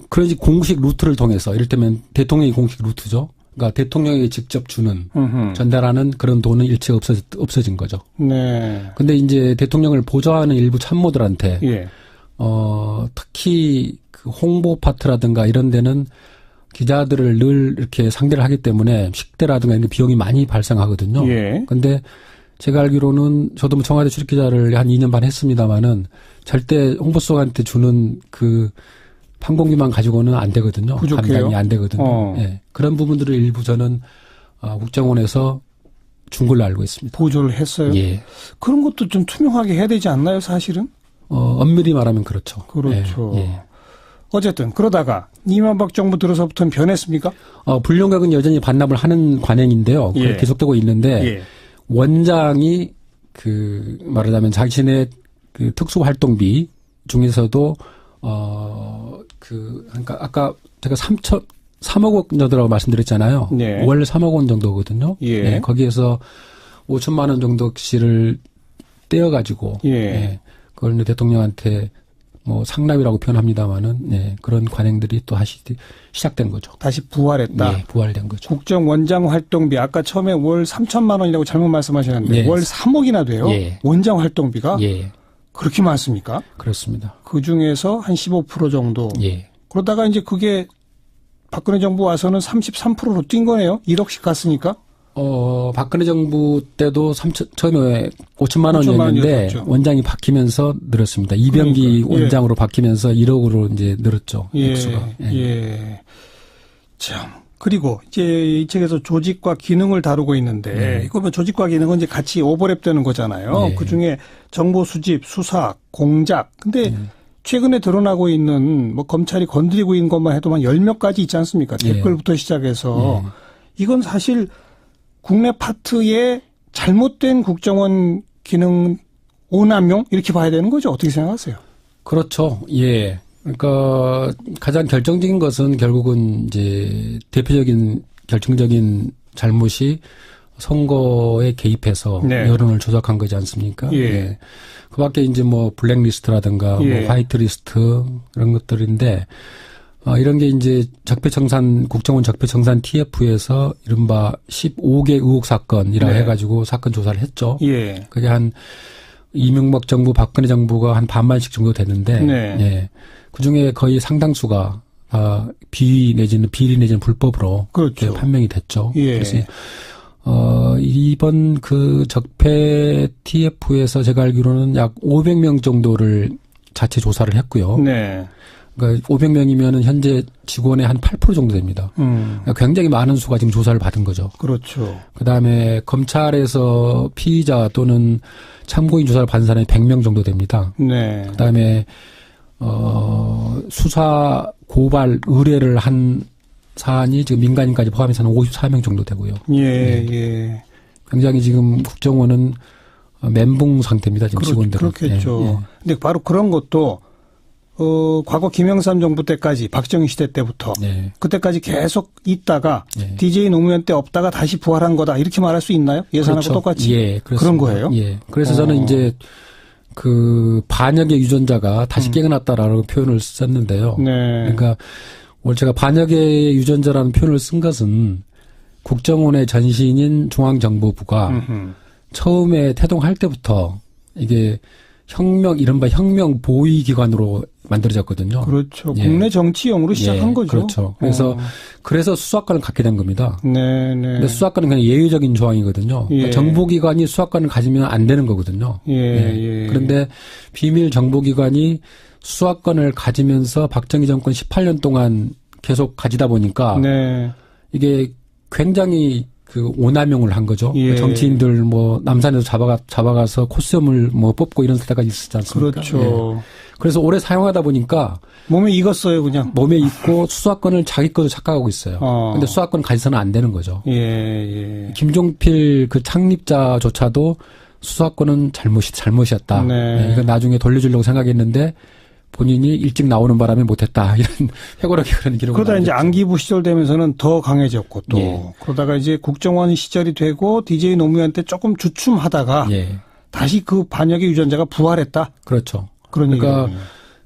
그런지 공식 루트를 통해서 이를테면 대통령이 공식 루트죠. 그러니까 대통령이 직접 주는 전달하는 그런 돈은 일체 없어진 거죠. 네. 근데 이제 대통령을 보좌하는 일부 참모들한테 예. 특히 그 홍보 파트라든가 이런 데는 기자들을 늘 이렇게 상대를 하기 때문에 식대라든가 이런 비용이 많이 발생하거든요. 예. 근데 제가 알기로는 저도 뭐 청와대 출입 기자를 한 2년 반 했습니다마는 절대 홍보수석한테 주는 그 판공비만 가지고는 안 되거든요. 부족해요? 감당이 안 되거든요. 예. 그런 부분들을 일부 저는 국정원에서 준 걸로 알고 있습니다. 보조를 했어요? 예. 그런 것도 좀 투명하게 해야 되지 않나요, 사실은? 엄밀히 말하면 그렇죠. 그렇죠. 예. 어쨌든 그러다가 이명박 정부 들어서부터는 변했습니까? 불용액은 여전히 반납을 하는 관행인데요. 예. 계속되고 있는데 예. 원장이 그 말하자면 자신의 그 특수활동비 중에서도 그러니까 아까 제가 3억 원 정도라고 말씀드렸잖아요. 네. 원래 3억 원 정도거든요. 예. 네, 거기에서 5천만 원 정도씩을 떼어가지고 예. 그걸 대통령한테 뭐 상납이라고 표현합니다마는 네, 그런 관행들이 또 다시 시작된 거죠. 다시 부활했다. 예, 부활된 거죠. 국정원장 활동비 아까 처음에 월 3천만 원이라고 잘못 말씀하셨는데 예. 월 3억이나 돼요. 예. 원장 활동비가 예. 그렇게 많습니까? 그렇습니다. 그 중에서 한 15% 정도. 예. 그러다가 이제 그게 박근혜 정부 와서는 33%로 뛴 거네요. 1억씩 갔으니까. 박근혜 정부 때도 처음에 5천만 원이었는데 원장이 바뀌면서 늘었습니다. 이병기 그러니까. 원장으로 바뀌면서 1억으로 이제 늘었죠. 예. 액수가. 예. 참. 그리고 이제 이 책에서 조직과 기능을 다루고 있는데 이거 뭐 조직과 기능은 이제 같이 오버랩되는 거잖아요. 그 중에 정보 수집, 수사, 공작. 근데 최근에 드러나고 있는 뭐 검찰이 건드리고 있는 것만 해도 한 10몇 가지 있지 않습니까? 댓글부터 시작해서 이건 사실 국내 파트의 잘못된 국정원 기능 오남용 이렇게 봐야 되는 거죠. 어떻게 생각하세요? 그렇죠. 예. 그러니까 가장 결정적인 것은 결국은 이제 대표적인 결정적인 잘못이 선거에 개입해서 여론을 조작한 거지 않습니까? 예. 그밖에 이제 뭐 블랙리스트라든가 뭐 화이트리스트 이런 것들인데 이런 게 이제 국정원 적폐청산 TF에서 이른바 15개 의혹 사건이라 해가지고 사건 조사를 했죠. 예. 그게 한 이명박 정부, 박근혜 정부가 한 반만씩 정도 됐는데, 예. 그 중에 거의 상당수가 비리 내지는 불법으로 그렇죠. 판명이 됐죠. 예. 그래서 이번 그 적폐 TF에서 제가 알기로는 약 500명 정도를 자체 조사를 했고요. 네. 그러니까 500명이면은 현재 직원의 한 8% 정도 됩니다. 그러니까 굉장히 많은 수가 지금 조사를 받은 거죠. 그렇죠. 그다음에 검찰에서 피의자 또는 참고인 조사를 받은 사람이 100명 정도 됩니다. 네. 그다음에 수사 고발 의뢰를 한 사안이 지금 민간인까지 포함해서는 54명 정도 되고요. 예. 굉장히 지금 국정원은 멘붕 상태입니다. 지금 직원들은. 그렇겠죠. 근데 바로 그런 것도 과거 김영삼 정부 때까지 박정희 시대 때부터 그때까지 계속 있다가 DJ 노무현 때 없다가 다시 부활한 거다 이렇게 말할 수 있나요? 예산하고 그렇죠. 똑같이? 예, 그런 거예요? 예. 그래서 저는 이제 그 반역의 유전자가 다시 깨어났다라고 표현을 썼는데요. 네. 그러니까 오늘 제가 반역의 유전자라는 표현을 쓴 것은 국정원의 전신인 중앙정보부가 처음에 태동할 때부터 이게 이른바 혁명 보위기관으로 만들어졌거든요. 그렇죠. 예. 국내 정치용으로 시작한 거죠. 그렇죠. 그래서 수사권을 갖게 된 겁니다. 네. 근데 수사권은 그냥 예외적인 조항이거든요. 예. 그러니까 정보기관이 수사권을 가지면 안 되는 거거든요. 예. 그런데 비밀 정보기관이 수사권을 가지면서 박정희 정권 18년 동안 계속 가지다 보니까 네. 이게 굉장히 그 오남용을 한 거죠. 예. 정치인들 뭐 남산에서 잡아가서 콧수염을 뭐 뽑고 이런 때가 있었지 않습니까? 그렇죠. 예. 그래서 오래 사용하다 보니까 몸에 익었어요, 그냥. 몸에 익고 수사권을 자기 것으로 착각하고 있어요. 근데 수사권 가지서는 안 되는 거죠. 예. 김종필 그 창립자조차도 수사권은 잘못이었다. 네. 이건 나중에 돌려주려고 생각했는데 본인이 일찍 나오는 바람에 못했다. 이런 회고록에 그런 기록을 그러다 남겼죠. 이제 안기부 시절 되면서는 더 강해졌고 또 예. 그러다가 이제 국정원 시절이 되고 DJ 노무현 때 조금 주춤하다가 다시 그 반역의 유전자가 부활했다. 그렇죠. 그러니까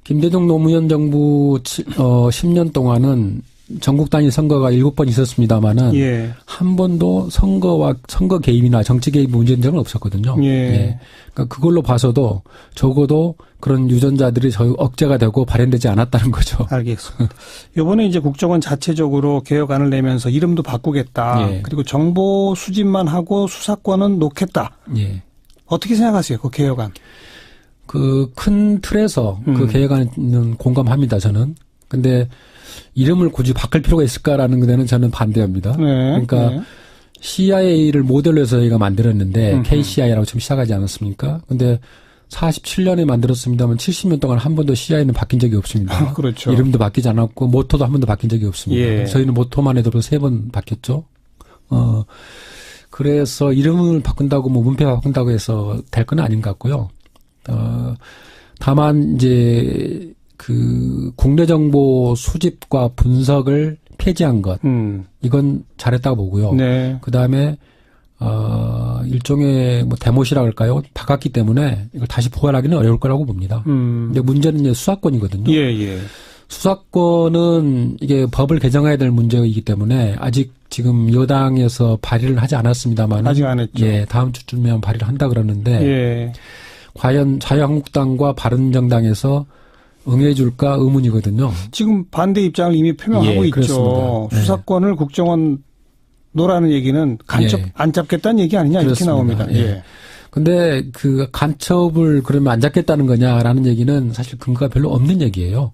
김대중 노무현 정부 10년 동안은 전국 단위 선거가 7번 있었습니다만은 한 번도 선거 개입이나 정치 개입 문제인 적은 없었거든요. 그러니까 그걸로 봐서도 적어도 그런 유전자들이 억제가 되고 발현되지 않았다는 거죠. 알겠습니다. 이번에 이제 국정원 자체적으로 개혁안을 내면서 이름도 바꾸겠다. 그리고 정보 수집만 하고 수사권은 놓겠다. 어떻게 생각하세요? 그 개혁안. 그 큰 틀에서 그 개혁안은 공감합니다. 저는. 근데 이름을 굳이 바꿀 필요가 있을까라는 데는 저는 반대합니다. 그러니까 CIA를 모델로 해서 저희가 만들었는데 KCIA라고 지금 시작하지 않았습니까? 근데 47년에 만들었습니다만 70년 동안 한 번도 CIA는 바뀐 적이 없습니다. 그렇죠. 이름도 바뀌지 않았고 모토도 한 번도 바뀐 적이 없습니다. 저희는 모토만 해도 3번 바뀌었죠. 그래서 이름을 바꾼다고 뭐 문패 바꾼다고 해서 될 건 아닌 것 같고요. 다만 이제 그 국내 정보 수집과 분석을 폐지한 것 이건 잘했다고 보고요. 그다음에 일종의 뭐 대못이라고 할까요? 박았기 때문에 이걸 다시 부활하기는 어려울 거라고 봅니다. 근데 문제는 이제 수사권이거든요. 수사권은 이게 법을 개정해야 될 문제이기 때문에 아직 지금 여당에서 발의를 하지 않았습니다만 아직 안 했죠. 다음 주쯤에 발의를 한다 그러는데 과연 자유한국당과 바른정당에서 응해줄까 의문이거든요. 지금 반대 입장을 이미 표명하고 있죠. 그렇습니다. 수사권을 국정원 노라는 얘기는 간첩 안 잡겠다는 얘기 아니냐 그렇습니다. 이렇게 나옵니다. 근데 그 간첩을 그러면 안 잡겠다는 거냐라는 얘기는 사실 근거가 별로 없는 얘기예요.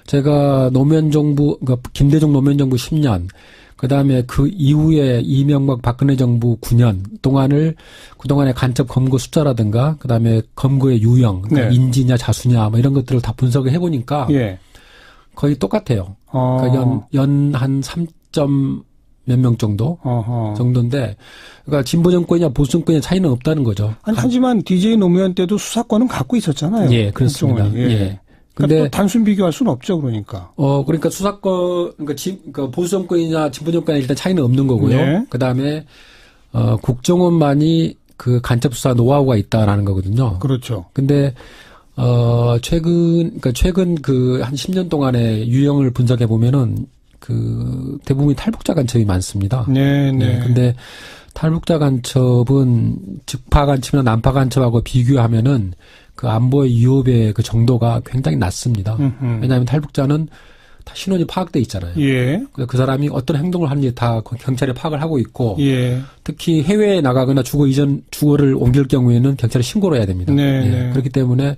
제가 노무현 정부, 그러니까 김대중 노무현 정부 10년, 그 다음에 그 이후에 이명박 박근혜 정부 9년 동안을 그동안의 간첩 검거 숫자라든가 그 다음에 검거의 유형, 그러니까 인지냐 자수냐 뭐 이런 것들을 다 분석을 해보니까 거의 똑같아요. 그러니까 연 한 3점 몇 명 정도인데, 그러니까 진보 정권이냐 보수 정권이냐 차이는 없다는 거죠. 하지만 DJ 노무현 때도 수사권은 갖고 있었잖아요. 그렇습니다. 근데 또 단순 비교할 수는 없죠, 그러니까. 그러니까 수사권, 그러니까 보수 정권이냐 진보 정권이냐 일단 차이는 없는 거고요. 그 다음에 국정원만이 그 간첩 수사 노하우가 있다라는 거거든요. 그렇죠. 근데 최근 그 한 10년 동안의 유형을 분석해 보면은 그 대부분이 탈북자 간첩이 많습니다. 근데 탈북자 간첩은 직파 간첩이나 난파 간첩하고 비교하면은 그 안보의 위협의 그 정도가 굉장히 낮습니다. 왜냐하면 탈북자는 다 신원이 파악돼 있잖아요. 그 사람이 어떤 행동을 하는지 다 경찰에 파악을 하고 있고, 특히 해외에 나가거나 주거를 옮길 경우에는 경찰에 신고를 해야 됩니다. 그렇기 때문에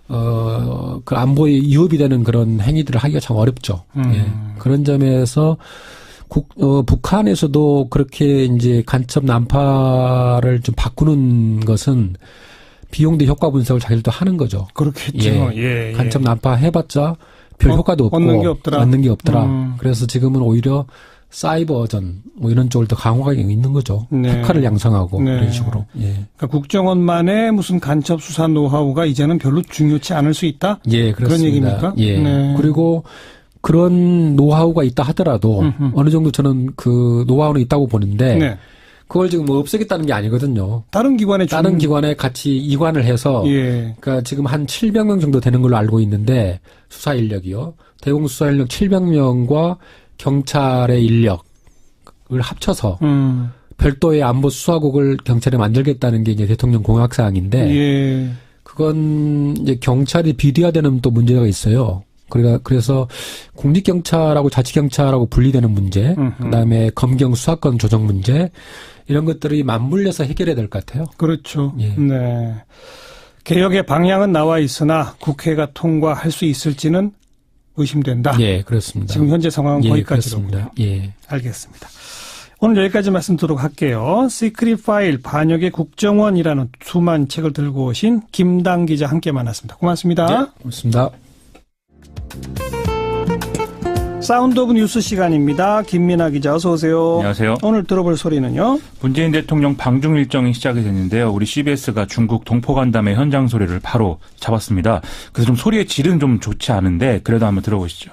그 안보의 위협이 되는 그런 행위들을 하기가 참 어렵죠. 그런 점에서 북한에서도 그렇게 이제 간첩 난파를 좀 바꾸는 것은 비용 대 효과 분석을 자기들도 하는 거죠. 그렇겠죠. 간첩 난파 해봤자 별 효과도 없고 얻는 게 없더라. 그래서 지금은 오히려 사이버전 뭐 이런 쪽을 더 강화가 있는 거죠. 핵화를 양성하고 그런 식으로. 그러니까 국정원만의 무슨 간첩 수사 노하우가 이제는 별로 중요치 않을 수 있다? 그렇습니다. 그런 얘기입니까? 그리고 그런 노하우가 있다 하더라도 어느 정도 저는 그 노하우는 있다고 보는데 그걸 지금 뭐 없애겠다는 게 아니거든요. 다른 기관에 같이 이관을 해서 그러니까 지금 한 700명 정도 되는 걸로 알고 있는데 수사 인력이요. 대공 수사 인력 700명과 경찰의 인력을 합쳐서 별도의 안보 수사국을 경찰에 만들겠다는 게 이제 대통령 공약 사항인데 그건 이제 경찰이 비리화되는 또 문제가 있어요. 그래서 국립경찰하고 자치경찰하고 분리되는 문제, 그다음에 검경 수사권 조정 문제, 이런 것들이 맞물려서 해결해야 될 것 같아요. 그렇죠. 예. 네. 개혁의 방향은 나와 있으나 국회가 통과할 수 있을지는 의심된다. 예, 그렇습니다. 지금 현재 상황은 거기까지로군요. 그렇습니다. 예. 알겠습니다. 오늘 여기까지 말씀 드리도록 할게요. 시크릿 파일 반역의 국정원이라는 수많은 책을 들고 오신 김당 기자 함께 만났습니다. 고맙습니다. 네, 고맙습니다. 사운드 오브 뉴스 시간입니다. 김민아 기자 어서 오세요. 안녕하세요. 오늘 들어볼 소리는요. 문재인 대통령 방중 일정이 시작이 됐는데요. 우리 CBS가 중국 동포간담회 현장 소리를 바로 잡았습니다. 그래서 좀 소리의 질은 좀 좋지 않은데 그래도 한번 들어보시죠.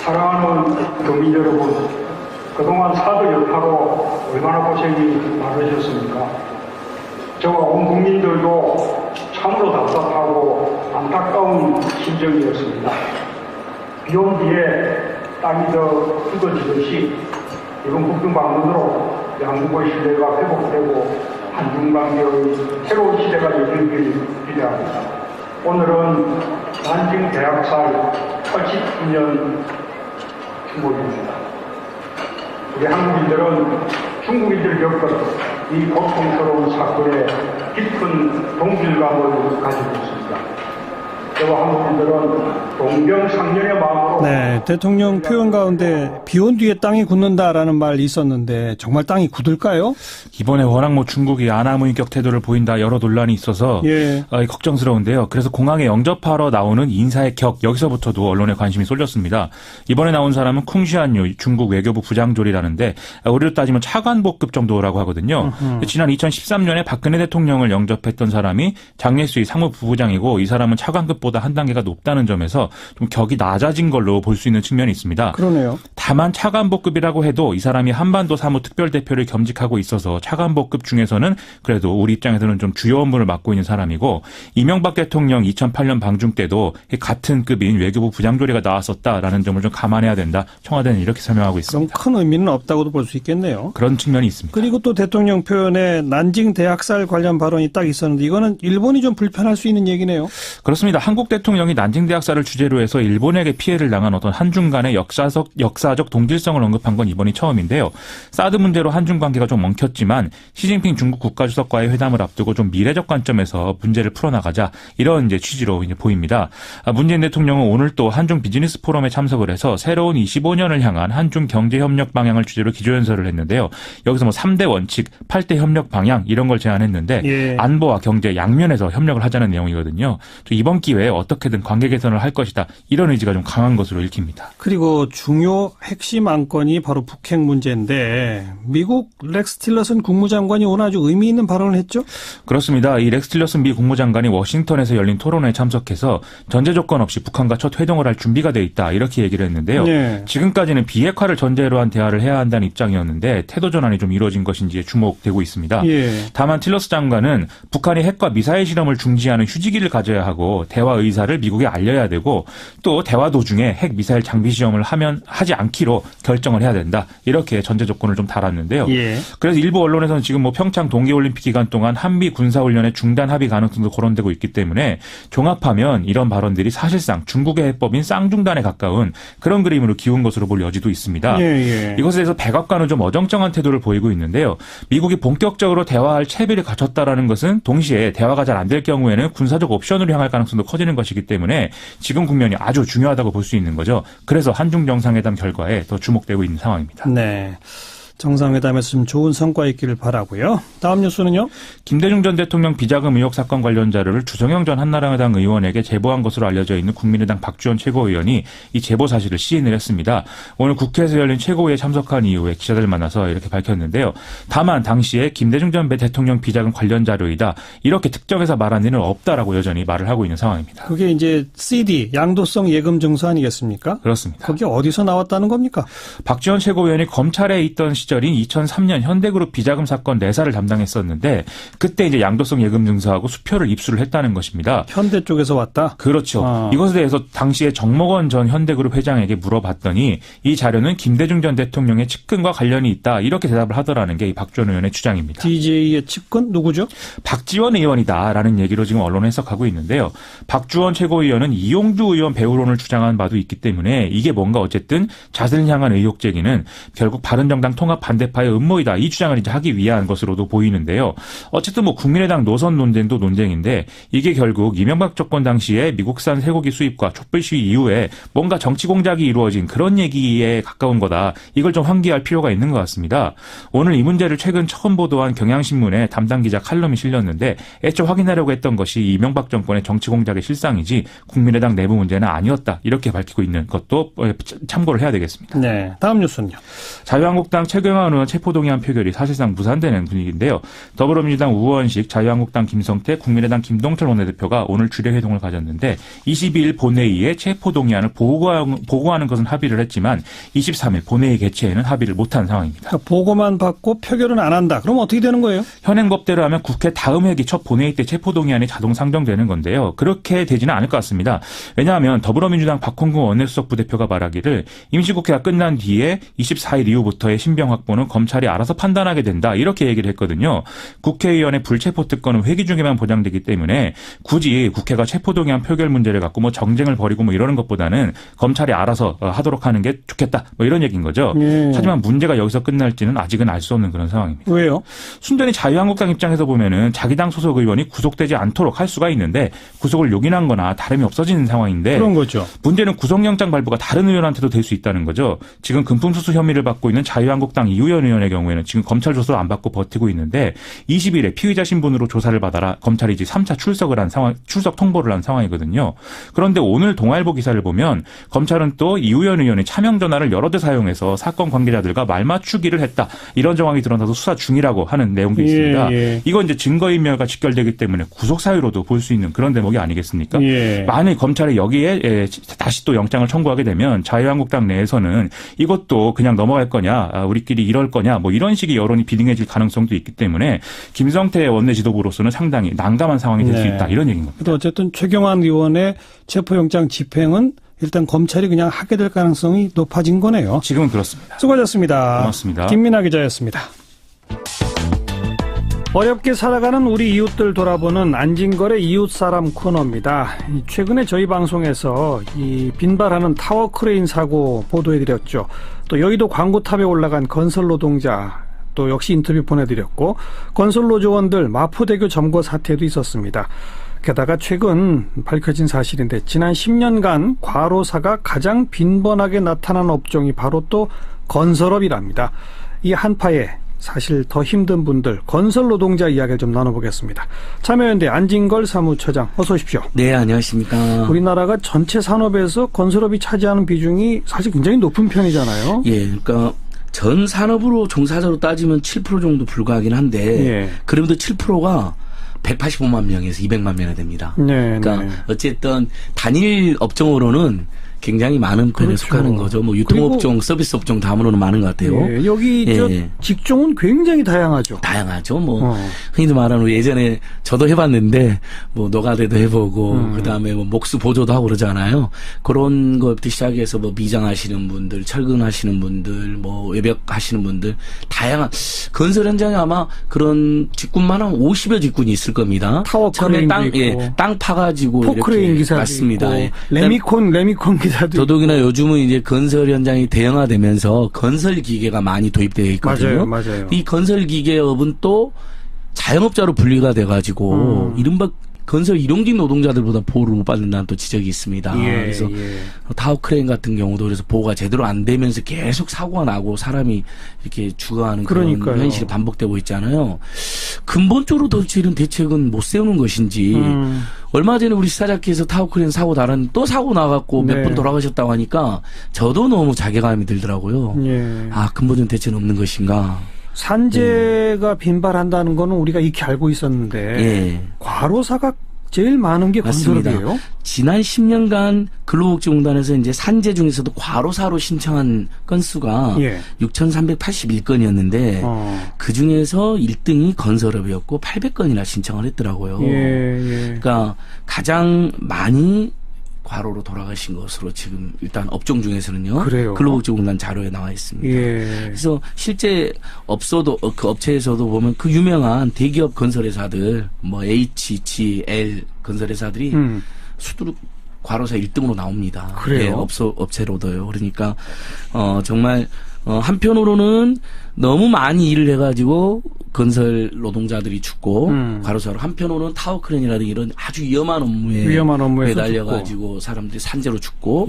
사랑하는 국민 여러분, 그동안 사드 여파로 얼마나 고생이 많으셨습니까? 저와 온 국민들도 참으로 답답하고 안타까운 심정이었습니다. 비온 뒤에 땅이 더 굳어지듯이 이번 국정 방문으로 양국의 신뢰가 회복되고 한중관계의 새로운 시대가 열리길 기대합니다. 오늘은 난징 대학살 89년 추모입니다. 우리 한국인들은 중국인들 겪은 이 고통스러운 사건에 깊은 동질감을 가지고 있습니다. 저와 한국인들은 동병상련의 마음으로. 네, 대통령 표현 가운데 비온 뒤에 땅이 굳는다라는 말이 있었는데 정말 땅이 굳을까요? 이번에 워낙 중국이 아나무인격 태도를 보인다 여러 논란이 있어서 걱정스러운데요. 그래서 공항에 영접하러 나오는 인사의 격 여기서부터도 언론에 관심이 쏠렸습니다. 이번에 나온 사람은 쿵시안유 중국 외교부 부장조리라는데 우리로 따지면 차관복급 정도라고 하거든요. 지난 2013년에 박근혜 대통령을 영접했던 사람이 장예수의 상무부부장이고 이 사람은 차관급보다 한 단계가 높다는 점에서 좀 격이 낮아진 걸로 볼 수 있는 측면이 있습니다. 그러네요. 다만 차관복급이라고 해도 이 사람이 한반도 사무 특별대표를 겸직하고 있어서 차관복급 중에서는 그래도 우리 입장에서는 좀 주요 업무를 맡고 있는 사람이고 이명박 대통령 2008년 방중 때도 같은 급인 외교부 부장조리가 나왔었다라는 점을 좀 감안해야 된다. 청와대는 이렇게 설명하고 있습니다. 그럼 큰 의미는 없다고도 볼 수 있겠네요. 그런 측면이 있습니다. 그리고 또 대통령 표현에 난징 대학살 관련 발언이 딱 있었는데 이거는 일본이 좀 불편할 수 있는 얘기네요. 그렇습니다. 한국 대통령이 난징 대학살을 주제로 해서 일본에게 피해를 당한 어떤 한중 간의 역사적 동질성을 언급한 건 이번이 처음인데요. 사드 문제로 한중 관계가 좀 엉켰지만 시진핑 중국 국가주석과의 회담을 앞두고 좀 미래적 관점에서 문제를 풀어나가자 이런 취지로 보입니다. 문재인 대통령은 오늘 또 한중 비즈니스 포럼에 참석을 해서 새로운 25년을 향한 한중 경제협력 방향을 주제로 기조연설을 했는데요. 여기서 3대 원칙, 8대 협력 방향 이런 걸 제안했는데 안보와 경제 양면에서 협력을 하자는 내용이거든요. 이번 기회에 어떻게든 관계 개선을 할 것이다. 이런 의지가 좀 강한 것으로 읽힙니다. 그리고 중요 핵심 안건이 바로 북핵 문제인데 미국 렉스 틸러슨 국무장관이 오늘 아주 의미 있는 발언을 했죠? 그렇습니다. 이 렉스 틸러슨 미 국무장관이 워싱턴에서 열린 토론회에 참석해서 전제 조건 없이 북한과 첫 회동을 할 준비가 돼 있다. 이렇게 얘기를 했는데요. 지금까지는 비핵화를 전제로 한 대화를 해야 한다는 입장이었는데 태도 전환이 좀 이루어진 것인지에 주목되고 있습니다. 다만 틸러스 장관은 북한이 핵과 미사일 실험을 중지하는 휴지기를 가져야 하고 대화 의사를 미국에 알려야 되고 또 대화 도중에 핵 미사일 장비 시험을 하지 않기로 결정을 해야 된다. 이렇게 전제 조건을 좀 달았는데요. 그래서 일부 언론에서는 지금 평창 동계올림픽 기간 동안 한미 군사훈련의 중단 합의 가능성도 거론되고 있기 때문에 종합하면 이런 발언들이 사실상 중국의 해법인 쌍중단에 가까운 그런 그림으로 기운 것으로 볼 여지도 있습니다. 이것에 대해서 백악관은 좀 어정쩡한 태도를 보이고 있는데요. 미국이 본격적으로 대화할 채비를 갖췄다라는 것은 동시에 대화가 잘 안 될 경우에는 군사적 옵션으로 향할 가능성도 커지는 것이기 때문에 지금 국면이 아주 중요하다고 볼 수 있는 거죠. 그래서 한중 정상회담 결과에 더 주목되고 있는 상황입니다. 네. 정상회담에서 좀 좋은 성과 있기를 바라고요. 다음 뉴스는요. 김대중 전 대통령 비자금 의혹 사건 관련 자료를 주성영 전 한나라당 의원에게 제보한 것으로 알려져 있는 국민의당 박지원 최고위원이 이 제보 사실을 시인을 했습니다. 오늘 국회에서 열린 최고위에 참석한 이후에 기자들 만나서 이렇게 밝혔는데요. 다만 당시에 김대중 전 대통령 비자금 관련 자료이다. 이렇게 특정해서 말한 일은 없다라고 여전히 말을 하고 있는 상황입니다. 그게 이제 CD, 양도성 예금 증서 아니겠습니까? 그렇습니다. 그게 어디서 나왔다는 겁니까? 박지원 최고위원이 검찰에 있던 시절 시절인 2003년 현대그룹 비자금 사건 내사를 담당했었는데 그때 이제 양도성 예금 증서하고 수표를 입수를 했다는 것입니다. 현대 쪽에서 왔다? 그렇죠. 이것에 대해서 당시에 정mog원 전 현대그룹 회장에게 물어봤더니 이 자료는 김대중 전 대통령의 측근과 관련이 있다 이렇게 대답을 하더라는 게 이 박주원 의원의 주장입니다. DJ의 측근 누구죠? 박지원 의원이다라는 얘기로 지금 언론 해석하고 있는데요. 박주원 최고위원은 이용주 의원 배우론을 주장한 바도 있기 때문에 이게 뭔가 어쨌든 자신을 향한 의혹 제기는 결국 바른정당 통합 반대파의 음모이다 이 주장을 이제 하기 위한 것으로도 보이는데요. 어쨌든 뭐 국민의당 노선 논쟁도 논쟁인데 이게 결국 이명박 정권 당시에 미국산 쇠고기 수입과 촛불 시위 이후에 뭔가 정치 공작이 이루어진 그런 얘기에 가까운 거다. 이걸 좀 환기할 필요가 있는 것 같습니다. 오늘 이 문제를 최근 처음 보도한 경향신문에 담당 기자 칼럼이 실렸는데 애초 확인하려고 했던 것이 이명박 정권의 정치 공작의 실상이지 국민의당 내부 문제는 아니었다. 이렇게 밝히고 있는 것도 참고를 해야 되겠습니다. 네, 다음 뉴스는요. 자유한국당 최경환 의원 체포동의안 표결이 사실상 무산되는 분위기인데요. 더불어민주당 우원식, 자유한국당 김성태, 국민의당 김동철 원내대표가 오늘 주례회동을 가졌는데 22일 본회의에 체포동의안을 보고하는 것은 합의를 했지만 23일 본회의 개최에는 합의를 못한 상황입니다. 그러니까 보고만 받고 표결은 안 한다. 그럼 어떻게 되는 거예요? 현행법대로 하면 국회 다음 회기 첫 본회의 때 체포동의안이 자동 상정되는 건데요. 그렇게 되지는 않을 것 같습니다. 왜냐하면 더불어민주당 박홍근 원내수석 부대표가 말하기를 임시국회가 끝난 뒤에 24일 이후부터의 신병 확보는 검찰이 알아서 판단하게 된다. 이렇게 얘기를 했거든요. 국회의원의 불체포 특권은 회기 중에만 보장되기 때문에 굳이 국회가 체포동의안 표결 문제를 갖고 뭐 정쟁을 벌이고 뭐 이러는 것보다는 검찰이 알아서 하도록 하는 게 좋겠다. 뭐 이런 얘기인 거죠. 하지만 문제가 여기서 끝날지는 아직은 알 수 없는 그런 상황입니다. 왜요? 순전히 자유한국당 입장에서 보면은 자기 당 소속 의원이 구속되지 않도록 할 수가 있는데 구속을 용인한 거나 다름이 없어지는 상황인데 그런 거죠. 문제는 구속영장 발부가 다른 의원한테도 될 수 있다는 거죠. 지금 금품수수 혐의를 받고 있는 자유한국당 이우현 의원의 경우에는 지금 검찰 조사를 안 받고 버티고 있는데 20일에 피의자 신분으로 조사를 받아라. 검찰이 이제 3차 출석 통보를 한 상황이거든요. 그런데 오늘 동아일보 기사를 보면 검찰은 또 이우현 의원의 차명 전화를 여러 대 사용해서 사건 관계자들과 말맞추기를 했다. 이런 정황이 드러나서 수사 중이라고 하는 내용도 있습니다. 이건 이제 증거인멸과 직결되기 때문에 구속 사유로도 볼 수 있는 그런 대목이 아니겠습니까? 만일 검찰이 여기에 다시 또 영장을 청구하게 되면 자유한국당 내에서는 이것도 그냥 넘어갈 거냐, 우리끼리 이럴 거냐, 뭐 이런 식의 여론이 비등해질 가능성도 있기 때문에 김성태 원내 지도부로서는 상당히 난감한 상황이 될 수 있다. 이런 얘기인 겁니다. 또 어쨌든 최경환 의원의 체포영장 집행은 일단 검찰이 그냥 하게 될 가능성이 높아진 거네요. 지금은 그렇습니다. 수고하셨습니다. 고맙습니다. 김민아 기자였습니다. 어렵게 살아가는 우리 이웃들 돌아보는 안진걸의 이웃사람 코너입니다. 최근에 저희 방송에서 이 빈발하는 타워 크레인 사고 보도해드렸죠. 또 여의도 광고탑에 올라간 건설 노동자 또 역시 인터뷰 보내드렸고 건설노조원들 마포대교 점거 사태도 있었습니다. 게다가 최근 밝혀진 사실인데 지난 10년간 과로사가 가장 빈번하게 나타난 업종이 바로 또 건설업이랍니다. 이 한파에 사실 더 힘든 분들 건설 노동자 이야기를 좀 나눠보겠습니다. 참여연대 안진걸 사무처장 어서 오십시오. 네, 안녕하십니까. 우리나라가 전체 산업에서 건설업이 차지하는 비중이 사실 굉장히 높은 편이잖아요. 예, 그러니까 전 산업으로 종사자로 따지면 7% 정도 불과하긴 한데 그럼에도 7%가 185만 명에서 200만 명이 됩니다. 그러니까 어쨌든 단일 업종으로는 굉장히 많은 편에 속하는 거죠. 뭐 유통업종, 서비스 업종 다음으로는 많은 것 같아요. 여기 저 직종은 굉장히 다양하죠. 다양하죠. 뭐 흔히도 말하는 예전에 저도 해봤는데 뭐 노가대도 해보고 그다음에 뭐 목수 보조도 하고 그러잖아요. 그런 것부터 시작해서 뭐 미장하시는 분들, 철근하시는 분들, 뭐 외벽 하시는 분들 다양한 건설 현장에 아마 그런 직군만 한 50여 직군이 있을 겁니다. 타워 크레인도 있고 땅 파가지고 포크레인 기사도 맞습니다. 있고 레미콘 더더욱이나 요즘은 이제 건설 현장이 대형화되면서 건설 기계가 많이 도입되어 있거든요. 맞아요. 이 건설 기계업은 또 자영업자로 분리가 돼가지고 이른바 건설 일용직 노동자들보다 보호를 못 받는다는 또 지적이 있습니다. 그래서 타워 크레인 같은 경우도 그래서 보호가 제대로 안 되면서 계속 사고가 나고 사람이 이렇게 죽어가는 그런 현실이 반복되고 있잖아요. 근본적으로 도대체 이런 대책은 못 세우는 것인지 얼마 전에 우리 시사자키에서 타워 크레인 사고 다른 또 사고 나갖고 몇 분 돌아가셨다고 하니까 저도 너무 자괴감이 들더라고요. 아, 근본적인 대책은 없는 것인가. 산재가 빈발한다는 거는 우리가 익히 알고 있었는데 과로사가 제일 많은 게 맞습니다. 건설업이에요? 지난 10년간 근로복지공단에서 이제 산재 중에서도 과로사로 신청한 건수가 6,381건이었는데 그 중에서 1등이 건설업이었고 800건이나 신청을 했더라고요. 그러니까 가장 많이 과로로 돌아가신 것으로 지금 일단 업종 중에서는요. 그래요. 근로복지공단 자료에 나와 있습니다. 그래서 실제 그 업체에서도 보면 그 유명한 대기업 건설회사들 뭐 HCL 건설회사들이 수두룩 과로사 1등으로 나옵니다. 그래요. 업체로도요. 그러니까 정말 한편으로는 너무 많이 일을 해가지고 건설 노동자들이 죽고 과로사로, 한편으로는 타워크레인이라든지 이런 아주 위험한 업무에 매달려가지고 사람들이 산재로 죽고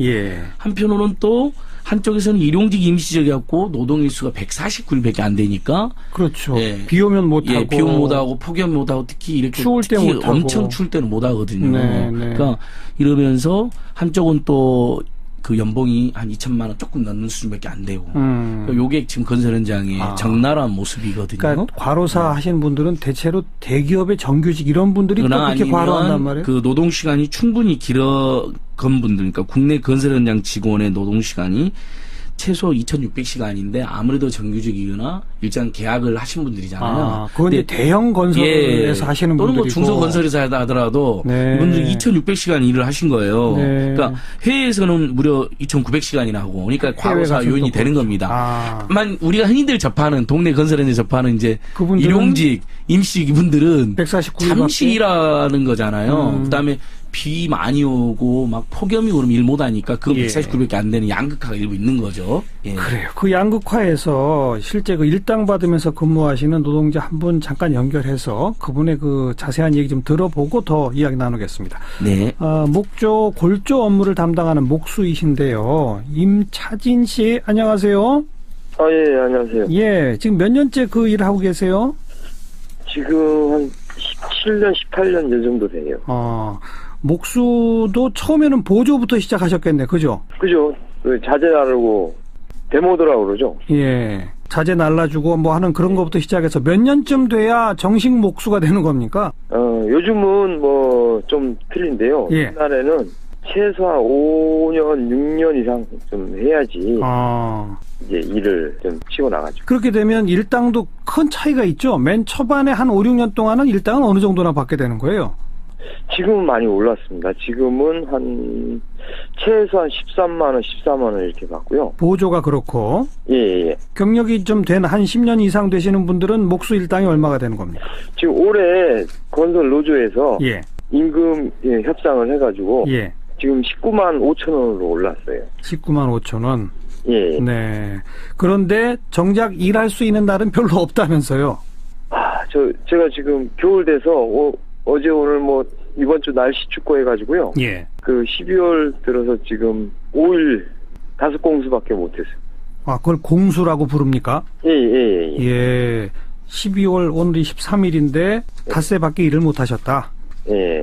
한편으로는 또 한쪽에서는 일용직 임시직이었고 노동일수가 149일밖에 안 되니까 그렇죠. 비 오면 못하고 비 오면 못하고 폭염 못하고 특히 이렇게 추울 때 못하고 엄청 추울 때는 못하거든요. 그러니까 이러면서 한쪽은 또 그 연봉이 한 2천만 원 조금 넘는 수준밖에 안 되고 그러니까 요게 지금 건설 현장의 적나라한 모습이거든요. 그러니까 과로사 하시는 분들은 대체로 대기업의 정규직 이런 분들이 또 그렇게 과로한단 말이에요. 그 노동 시간이 충분히 길어건 분들, 그러니까 국내 건설 현장 직원의 노동 시간이 최소 2,600시간인데 아무래도 정규직이거나 일정 계약을 하신 분들이잖아요. 그건 이제 대형 건설에서 하시는 분들이고. 또는 뭐 중소건설에서 하더라도 이분들이 2,600시간 일을 하신 거예요. 그러니까 해외에서는 무려 2,900시간이나 하고, 그러니까 과로사 요인이 되는 겁니다. 만 우리가 흔히들 접하는 동네 건설에 접하는 이제 일용직, 임시직 이분들은 149일 잠시 일하는 거잖아요. 그다음에 비 많이 오고 막 폭염이 오면 일 못하니까 그건 149밖에 안 되는 양극화가 일부 있는 거죠. 그래요. 그 양극화에서 실제 그 일당 받으면서 근무하시는 노동자 한 분 잠깐 연결해서 그분의 그 자세한 얘기 좀 들어보고 더 이야기 나누겠습니다. 네. 목조 골조 업무를 담당하는 목수이신데요. 임차진 씨, 안녕하세요. 예, 안녕하세요. 예, 지금 몇 년째 그 일을 하고 계세요? 지금 한 17년, 18년 요 정도 돼요. 목수도 처음에는 보조부터 시작하셨겠네, 그죠? 그죠. 자재 나르고 데모더라고 그러죠. 예. 자재 날라주고 뭐 하는 그런 것부터 시작해서 몇 년쯤 돼야 정식 목수가 되는 겁니까? 요즘은 뭐 좀 틀린데요. 옛날에는 최소한 5년, 6년 이상 좀 해야지. 이제 일을 좀 치고 나가죠. 그렇게 되면 일당도 큰 차이가 있죠? 맨 초반에 한 5, 6년 동안은 일당은 어느 정도나 받게 되는 거예요? 지금은 많이 올랐습니다. 지금은 한 최소한 13만 원, 14만 원 이렇게 받고요. 보조가 그렇고. 예. 경력이 좀 된 한 10년 이상 되시는 분들은 목수 일당이 얼마가 되는 겁니까? 지금 올해 건설 노조에서 임금 협상을 해가지고 지금 19만 5천 원으로 올랐어요. 19만 5천 원. 네. 그런데 정작 일할 수 있는 날은 별로 없다면서요? 제가 지금 겨울 돼서 어제 오늘 뭐 이번 주 날씨 춥고 해가지고요. 그 12월 들어서 지금 5일 5공수밖에 못했어요. 그걸 공수라고 부릅니까? 예. 12월 오늘이 13일인데 닷새밖에 일을 못하셨다.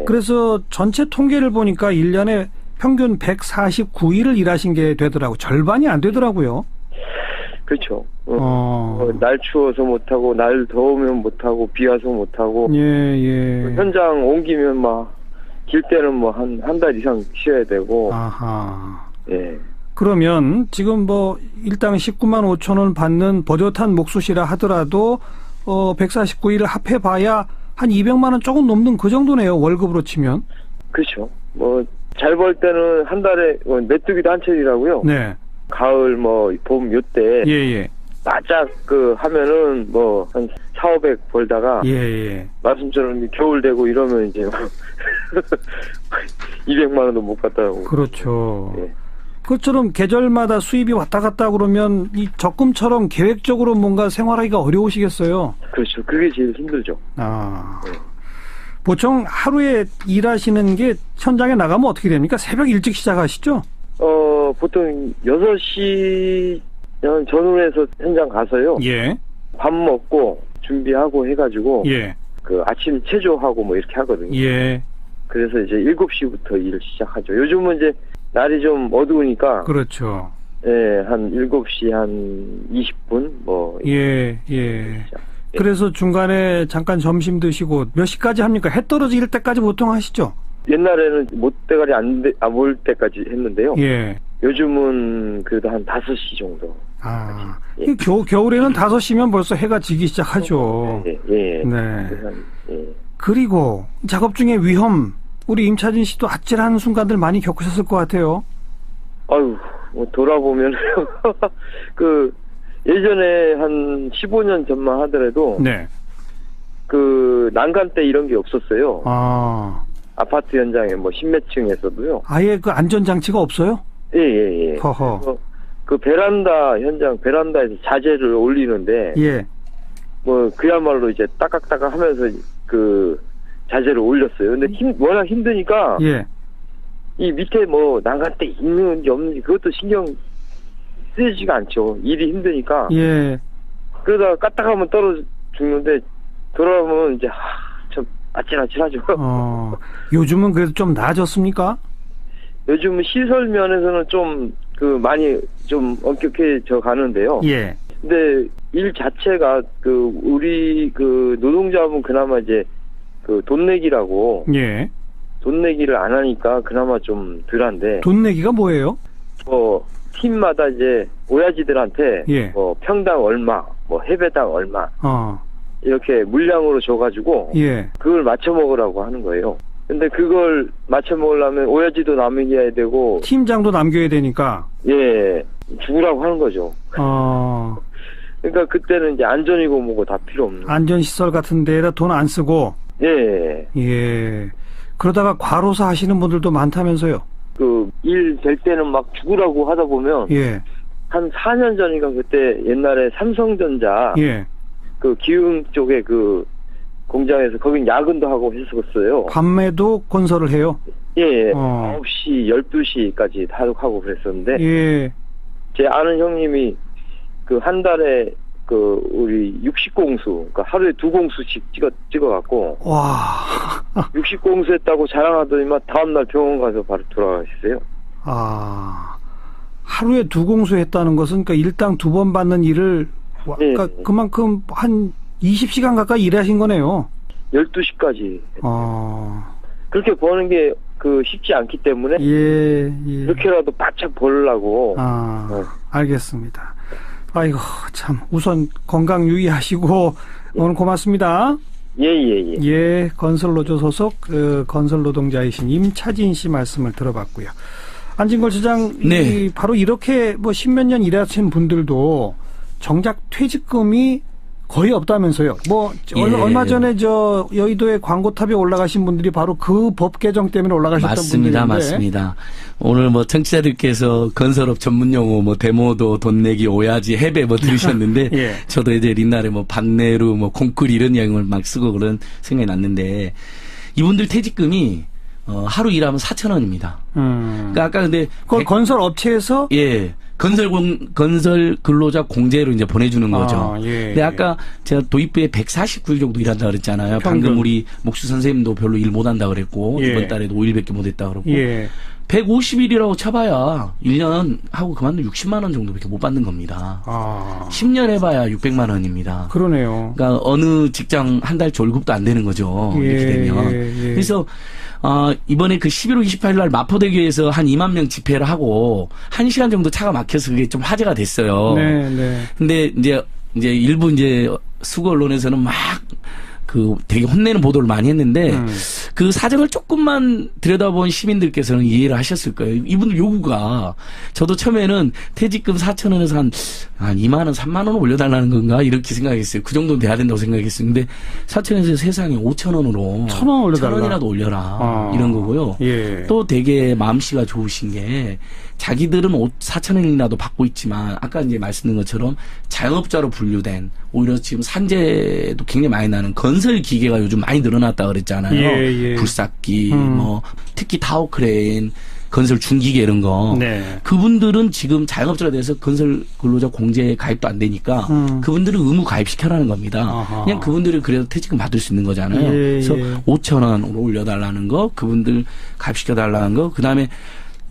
그래서 전체 통계를 보니까 1년에 평균 149일을 일하신 게 되더라고. 절반이 안 되더라고요. 그렇죠. 날 추워서 못하고, 날 더우면 못하고, 비 와서 못하고. 현장 옮기면 막, 길 때는 뭐 한 달 이상 쉬어야 되고. 그러면 지금 뭐 일당 19만 5천 원 받는 버젓한 목수시라 하더라도 149일을 합해봐야 한 200만 원 조금 넘는 그 정도네요. 월급으로 치면. 그렇죠. 뭐 잘 벌 때는 한 달에 메뚜기도 한 철이라고요. 가을 뭐 봄 요때 바짝 그 하면은 뭐 한 4,500 벌다가 말씀처럼 겨울 되고 이러면 이제 200만 원도 못 받더라고. 그렇죠. 그것처럼 계절마다 수입이 왔다 갔다 그러면 이 적금처럼 계획적으로 뭔가 생활하기가 어려우시겠어요? 그렇죠. 그게 제일 힘들죠. 보통 하루에 일하시는 게 현장에 나가면 어떻게 됩니까? 새벽 일찍 시작하시죠? 보통 6시 전후로 해서 현장 가서요. 밥 먹고 준비하고 해가지고 그 아침 체조하고 뭐 이렇게 하거든요. 그래서 이제 7시부터 일을 시작하죠. 요즘은 이제 날이 좀 어두우니까. 그렇죠. 한 7시 한 20분 뭐. 그래서 중간에 잠깐 점심 드시고 몇 시까지 합니까? 해 떨어질 때까지 보통 하시죠? 옛날에는 못대가리 안 올 때까지 했는데요. 예. 요즘은 그래도 한 5시 정도. 예. 겨울에는 5시면 벌써 해가 지기 시작하죠. 예. 네. 그리고 작업 중에 위험, 우리 임차진 씨도 아찔한 순간들 많이 겪으셨을 것 같아요. 아유, 뭐 돌아보면 그 예전에 한 15년 전만 하더라도 그 난간대 이런 게 없었어요. 아파트 현장에 뭐 10몇 층에서도요. 아예 그 안전장치가 없어요? 예. 허허. 그 베란다에서 자재를 올리는데. 예. 뭐, 그야말로 이제 따깍따깍 하면서 그 자재를 올렸어요. 근데 워낙 힘드니까. 예. 이 밑에 뭐 난간대 있는지 없는지 그것도 신경 쓰이지가 않죠. 일이 힘드니까. 예. 그러다가 까딱하면 떨어져 죽는데 돌아오면 이제 참 아찔아찔하죠. 요즘은 그래도 좀 나아졌습니까? 요즘은 시설 면에서는 좀 그 많이 좀 엄격해져 가는데요. 예. 근데 일 자체가 그 우리 그 노동자분 그나마 이제 그 돈 내기라고. 예. 돈 내기를 안 하니까 그나마 좀 덜한데. 돈 내기가 뭐예요? 팀마다 이제 오야지들한테 뭐 평당 얼마, 뭐 해배당 얼마. 이렇게 물량으로 줘가지고 그걸 맞춰 먹으라고 하는 거예요. 근데 그걸 맞춰 먹으려면 오야지도 남겨야 되고 팀장도 남겨야 되니까 죽으라고 하는 거죠. 그러니까 그때는 이제 안전이고 뭐고 다 필요 없는 안전시설 같은 데에다 돈 안 쓰고 예. 그러다가 과로사 하시는 분들도 많다면서요. 그 일 될 때는 막 죽으라고 하다 보면 한 4년 전인가 그때 옛날에 삼성전자 그 기흥 쪽에 그 공장에서 거긴 야근도 하고 했었어요. 밤에도 건설을 해요? 9시, 12시까지 하고 그랬었는데 제 아는 형님이 그 한 달에 그 우리 60공수, 그러니까 하루에 2공수씩 찍어갖고 60공수 했다고 자랑하더니만 다음날 병원 가서 바로 돌아가셨어요. 하루에 2공수 했다는 것은 그러니까 일당 2번 받는 일을 그러니까 그만큼 한 20시간 가까이 일하신 거네요. 12시까지. 그렇게 버는 게 그 쉽지 않기 때문에 그렇게라도 바짝 벌려고. 알겠습니다. 아이고 참 우선 건강 유의하시고 오늘 고맙습니다. 예. 건설노조 소속 건설 노동자이신 임차진 씨 말씀을 들어봤고요. 안진걸 시장 바로 이렇게 뭐 10몇 년 일하신 분들도 정작 퇴직금이 거의 없다면서요. 뭐 얼마 전에 저 여의도의 광고탑에 올라가신 분들이 바로 그 법 개정 때문에 올라가셨던 분들인데. 맞습니다. 오늘 뭐 청취자들께서 건설업 전문 용어 뭐 데모도 돈 내기 오야지 해배 뭐 들으셨는데 저도 이제 옛날에 뭐 반내루 뭐 콩쿨 이런 양을 막 쓰고 그런 생각이 났는데 이분들 퇴직금이 하루 일하면 4,000원입니다. 그러니까 아까 근데 건설 업체에서 건설 근로자 공제로 이제 보내주는 거죠. 근데 아까 제가 도입부에 149일 정도 일한다 그랬잖아요. 방금 우리 목수 선생님도 별로 일 못한다 그랬고 이번 달에도 5일밖에 못했다 그러고 150일이라고 쳐봐야 1년 하고 그만두면 60만 원 정도밖에 못 받는 겁니다. 10년 해봐야 600만 원입니다. 그러네요. 그러니까 어느 직장 한 달 월급도 안 되는 거죠. 이렇게 되면. 그래서 이번에 그 11월 28일 날 마포대교에서 한 2만 명 집회를 하고 1시간 정도 차가 막혀서 그게 좀 화제가 됐어요. 근데 이제 일부 이제 수거 언론에서는 막 되게 혼내는 보도를 많이 했는데 그 사정을 조금만 들여다본 시민들께서는 이해를 하셨을 거예요. 이분들 요구가 저도 처음에는 퇴직금 4,000원에서 한 2만 원, 3만 원 올려달라는 건가 이렇게 생각했어요. 그 정도는 돼야 된다고 생각했어요. 근데 4,000원에서 세상에 5,000원으로 1,000원 올려달라. 1,000원이라도 올려라 이런 거고요. 또 되게 마음씨가 좋으신 게 자기들은 4,000원이라도 받고 있지만 아까 이제 말씀드린 것처럼 자영업자로 분류된 오히려 지금 산재도 굉장히 많이 나는 건설 기계가 요즘 많이 늘어났다 그랬잖아요. 굴삭기, 뭐 특히 타워크레인, 건설 중기계 이런 거. 그분들은 지금 자영업자에 대해서 건설 근로자 공제에 가입도 안 되니까 그분들은 의무 가입시켜라는 겁니다. 그냥 그분들이 그래도 퇴직금 받을 수 있는 거잖아요. 그래서 5,000원으로 올려달라는 거, 그분들 가입시켜달라는 거, 그다음에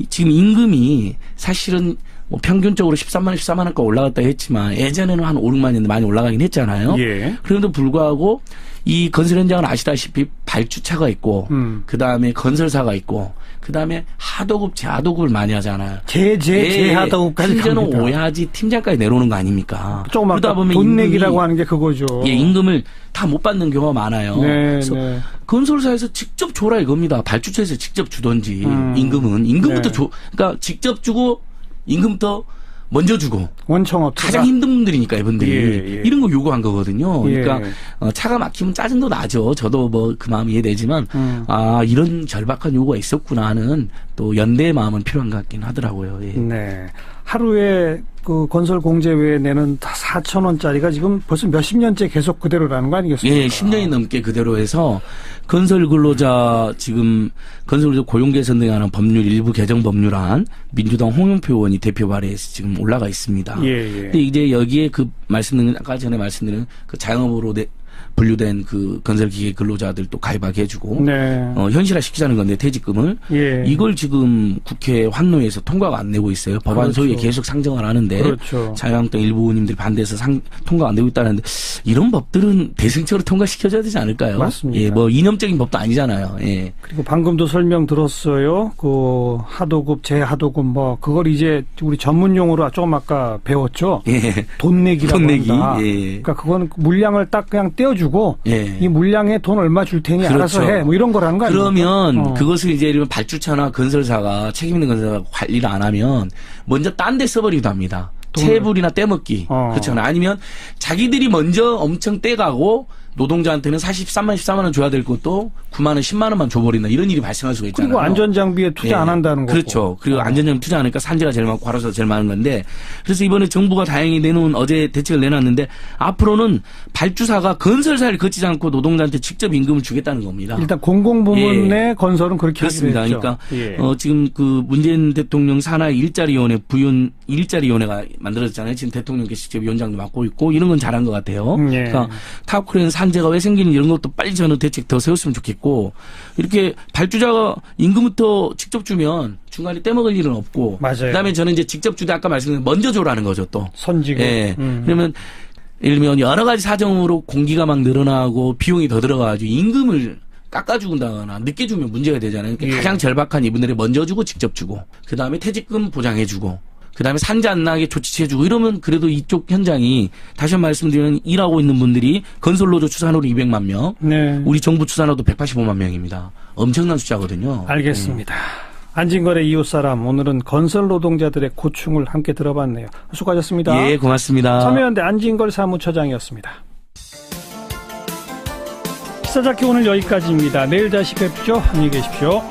지금 임금이 사실은 뭐 평균적으로 14만 원가 올라갔다 했지만 예전에는 한 5, 6만이었는데 많이 올라가긴 했잖아요. 예. 그런데도 불구하고 이 건설 현장은 아시다시피 발주차가 있고 그다음에 건설사가 있고 그다음에 하도급, 재하도급을 많이 하잖아요. 재하도급까지 심지어는 오야지 팀장까지 내려오는 거 아닙니까? 조금 그러다 보면 돈 내기라고 하는 게 그거죠. 예, 임금을 다 못 받는 경우가 많아요. 네, 그래서 건설사에서 직접 줘라 이겁니다. 발주처에서 직접 주던지 임금부터 줘. 그러니까 직접 주고 임금부터 먼저 주고 원청업체가 가장 힘든 분들이니까 이분들이 이런 거 요구한 거거든요. 그러니까 차가 막히면 짜증도 나죠. 저도 뭐 그 마음 이해되지만 이런 절박한 요구가 있었구나 하는 또 연대의 마음은 필요한 것 같긴 하더라고요. 예. 네. 하루에 그 건설 공제 외에 내는 4,000원짜리가 지금 벌써 몇십 년째 계속 그대로라는 거 아니겠습니까? 예, 10년이 넘게 그대로 해서 건설 근로자 지금 건설 근로자 고용 개선 등에 관한 법률 일부 개정 법률안 민주당 홍영표 의원이 대표 발의해서 지금 올라가 있습니다. 예. 근데 이제 여기에 그 말씀드린 아까 전에 말씀드린 그 자영업으로 분류된 그 건설기계 근로자들도 가입하게 해주고 현실화 시키자는 건데 퇴직금을 이걸 지금 국회 환노위에서 통과가 안 되고 있어요. 법안 소위에 계속 상정을 하는데 자유한국당 일부 의원님들이 반대해서 통과가 안 되고 있다는데 이런 법들은 대승적으로 통과시켜줘야 되지 않을까요? 맞습니다. 예, 뭐 이념적인 법도 아니잖아요. 예. 그리고 방금도 설명 들었어요. 그 하도급, 재하도급 뭐 그걸 이제 우리 전문 용어로 조금 아까 배웠죠. 예. 돈 내기라고 한다. 예. 그러니까 그건 물량을 딱 그냥 떼어주고 이 물량에 돈 얼마 줄 테니 알아서 해. 뭐 이런 거라는 거 아닙니까? 그러면 그것을 이제 이런 발주차나 건설사가 책임 있는 건설사가 관리를 안 하면 먼저 딴 데 써버리기도 합니다. 체불이나 떼먹기. 그렇잖아요. 아니면 자기들이 먼저 엄청 떼가고 노동자한테는 14만 원 줘야 될 것도 9만 원, 10만 원만 줘버린다. 이런 일이 발생할 수가 있잖아요. 그리고 안전장비에 투자 안 한다는 거고. 그렇죠. 그리고 안전장비 투자 안 하니까 산재가 제일 많고 과로사가 제일 많은 건데 그래서 이번에 정부가 다행히 내놓은 어제 대책을 내놨는데 앞으로는 발주사가 건설사를 거치지 않고 노동자한테 직접 임금을 주겠다는 겁니다. 일단 공공부문 내 건설은 그렇게 그렇습니다. 그러니까 지금 그 문재인 대통령 산하 일자리위원회 부위원 일자리위원회가 만들어졌잖아요. 지금 대통령께서 직접 위원장도 맡고 있고 이런 건 잘한 것 같아요. 그러니까 타워크레인 산재가 왜 생기는 이런 것도 빨리 저는 대책 더 세웠으면 좋겠고 이렇게 발주자가 임금부터 직접 주면 중간에 떼먹을 일은 없고 맞아요. 그다음에 저는 이제 직접 주되 아까 말씀드린 먼저 줘라는 거죠 또. 선지고. 예. 그러면 예를 들면 여러 가지 사정으로 공기가 막 늘어나고 비용이 더 들어가가지고 임금을 깎아주거나 늦게 주면 문제가 되잖아요. 그러니까 가장 절박한 이분들이 먼저 주고 직접 주고 그다음에 퇴직금 보장해주고 그다음에 산재 안 나게 조치 취해주고 이러면 그래도 이쪽 현장이 다시 한번 말씀드리면 일하고 있는 분들이 건설노조 추산으로 200만 명 우리 정부 추산으로도 185만 명입니다. 엄청난 숫자거든요. 알겠습니다. 안진걸의 이웃사람 오늘은 건설 노동자들의 고충을 함께 들어봤네요. 수고하셨습니다. 예, 고맙습니다. 참여연대 안진걸 사무처장이었습니다. 시사잡기 오늘 여기까지입니다. 내일 다시 뵙죠. 안녕히 계십시오.